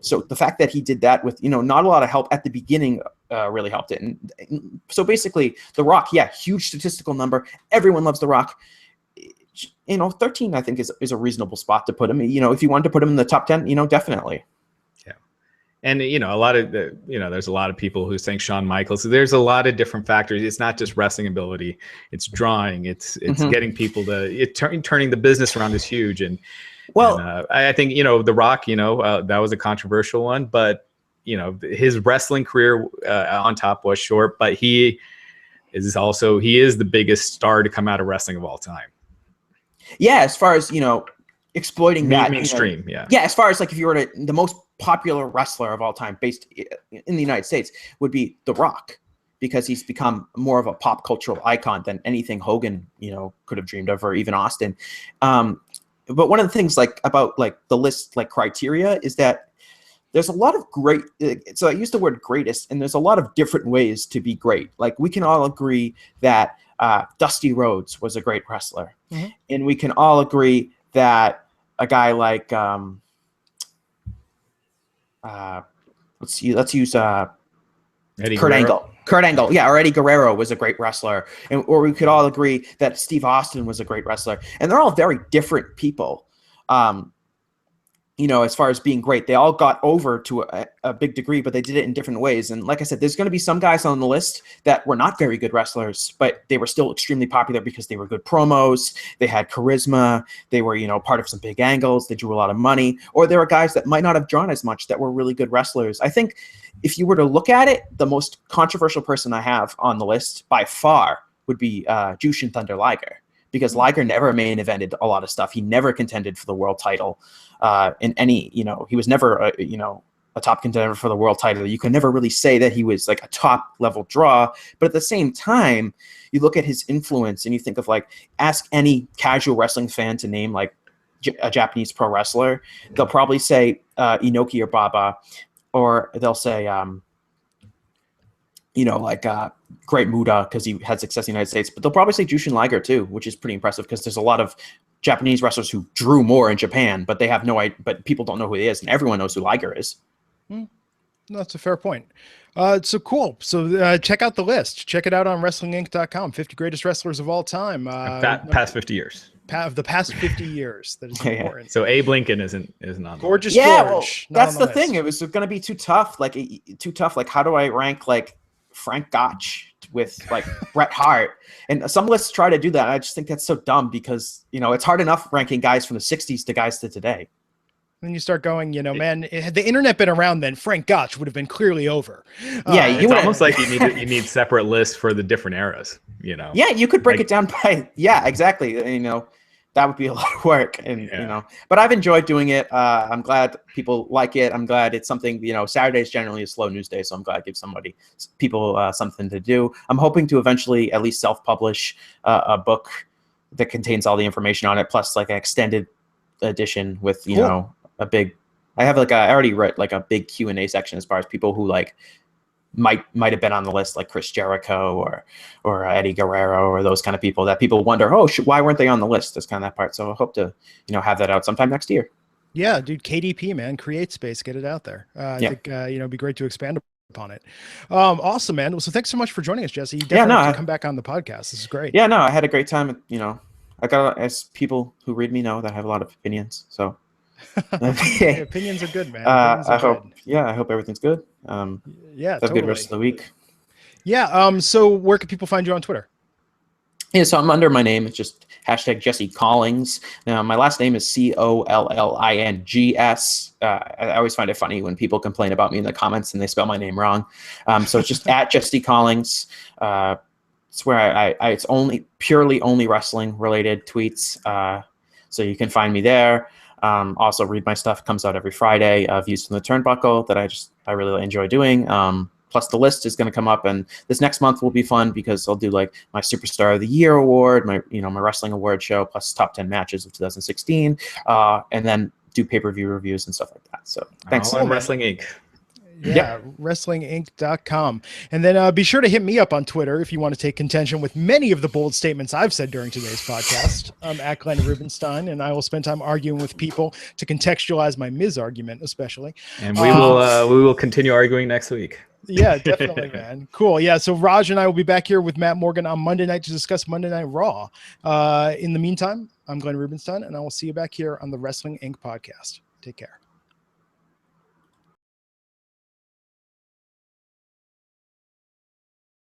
Speaker 3: So the fact that he did that with not a lot of help at the beginning really helped it. And so basically, The Rock, huge statistical number. Everyone loves The Rock. 13 I think is a reasonable spot to put him. If you wanted to put him in the top 10, definitely.
Speaker 2: And a lot of there's a lot of people who think Shawn Michaels. So there's a lot of different factors. It's not just wrestling ability; it's drawing. It's getting people to turning the business around is huge. And I think The Rock. That was a controversial one, but his wrestling career on top was short. But he is the biggest star to come out of wrestling of all time.
Speaker 3: Yeah, as far as exploiting that
Speaker 2: mainstream.
Speaker 3: As far as if you were the most popular wrestler of all time based in the United States would be The Rock, because he's become more of a pop cultural icon than anything Hogan could have dreamed of, or even Austin. But one of the things about the list criteria is that there's a lot of great, so I use the word greatest, and there's a lot of different ways to be great. We can all agree that Dusty Rhodes was a great wrestler, and we can all agree that a guy like let's use Kurt Angle. Kurt Angle, or Eddie Guerrero was a great wrestler, or we could all agree that Steve Austin was a great wrestler, and they're all very different people. As far as being great, they all got over to a big degree, but they did it in different ways. And like I said, there's going to be some guys on the list that were not very good wrestlers, but they were still extremely popular because they were good promos. They had charisma. They were, part of some big angles. They drew a lot of money. Or there were guys that might not have drawn as much that were really good wrestlers. I think if you were to look at it, the most controversial person I have on the list by far would be Jushin Thunder Liger. Because Liger never main evented a lot of stuff. He never contended for the world title in any, he was never, a top contender for the world title. You can never really say that he was a top level draw. But at the same time, you look at his influence and you think of ask any casual wrestling fan to name a Japanese pro wrestler. They'll probably say Inoki or Baba, or they'll say, Great Muda because he had success in the United States, but they'll probably say Jushin Liger too, which is pretty impressive because there's a lot of Japanese wrestlers who drew more in Japan, but they have no idea, but people don't know who he is, and everyone knows who Liger is.
Speaker 1: That's a fair point. So cool. So check out the list. Check it out on WrestlingInc.com. 50 greatest wrestlers of all time.
Speaker 2: Past 50 years.
Speaker 1: Of the past 50 years. That is important.
Speaker 2: So Abe Lincoln isn't on.
Speaker 1: Gorgeous
Speaker 3: George.
Speaker 1: Well,
Speaker 3: that's the thing. It was going to be too tough. How do I rank Frank Gotch with Bret Hart? And some lists try to do that. I just think that's so dumb because it's hard enough ranking guys from the 60s to guys to today.
Speaker 1: Then you start going, man, had the internet been around then, Frank Gotch would have been clearly over.
Speaker 3: Yeah,
Speaker 2: it's almost like you need separate lists for the different eras,
Speaker 3: Yeah, you could break it down by, exactly. That would be a lot of work, and but I've enjoyed doing it. I'm glad people like it. I'm glad it's something. Saturday's generally a slow news day, so I'm glad it gives people something to do. I'm hoping to eventually at least self-publish a book that contains all the information on it, plus like an extended edition with
Speaker 1: Cool.
Speaker 3: a big. I have I already wrote like a big Q&A section as far as people who might have been on the list, like Chris Jericho or Eddie Guerrero or those kind of people that people wonder, why weren't they on the list? That's kind of that part. So I hope to have that out sometime next year.
Speaker 1: Yeah, dude, KDP, man, create space, get it out there. I think it'd be great to expand upon it. Awesome, man. Well, so thanks so much for joining us, Jesse. You definitely have to come back on the podcast. This is great.
Speaker 3: Yeah, no, I had a great time. I got, as people who read me know, that I have a lot of opinions. So
Speaker 1: opinions are good, man.
Speaker 3: I hope everything's good. Have a good rest of the week.
Speaker 1: Yeah. So where can people find you on Twitter?
Speaker 3: Yeah, so I'm under my name. It's just hashtag Jesse Collings. Now, my last name is Collings. I always find it funny when people complain about me in the comments and they spell my name wrong. So it's just at Jesse Collings. It's where it's purely only wrestling related tweets. So you can find me there. Also read my stuff. It comes out every Friday. Views from the Turnbuckle that I really enjoy doing. Plus the list is going to come up, and this next month will be fun because I'll do like my Superstar of the Year award, my wrestling award show, plus top 10 matches of 2016, and then do pay-per-view reviews and stuff like that. So thanks.
Speaker 2: On Wrestling Inc.
Speaker 1: Yeah, wrestlinginc.com. And then be sure to hit me up on Twitter if you want to take contention with many of the bold statements I've said during today's podcast. I'm at Glenn Rubenstein, and I will spend time arguing with people to contextualize my Miz argument, especially.
Speaker 2: And we will continue arguing next week.
Speaker 1: Yeah, definitely, man. Cool. Yeah, so Raj and I will be back here with Matt Morgan on Monday night to discuss Monday Night Raw. In the meantime, I'm Glenn Rubenstein, and I will see you back here on the Wrestling Inc. podcast. Take care.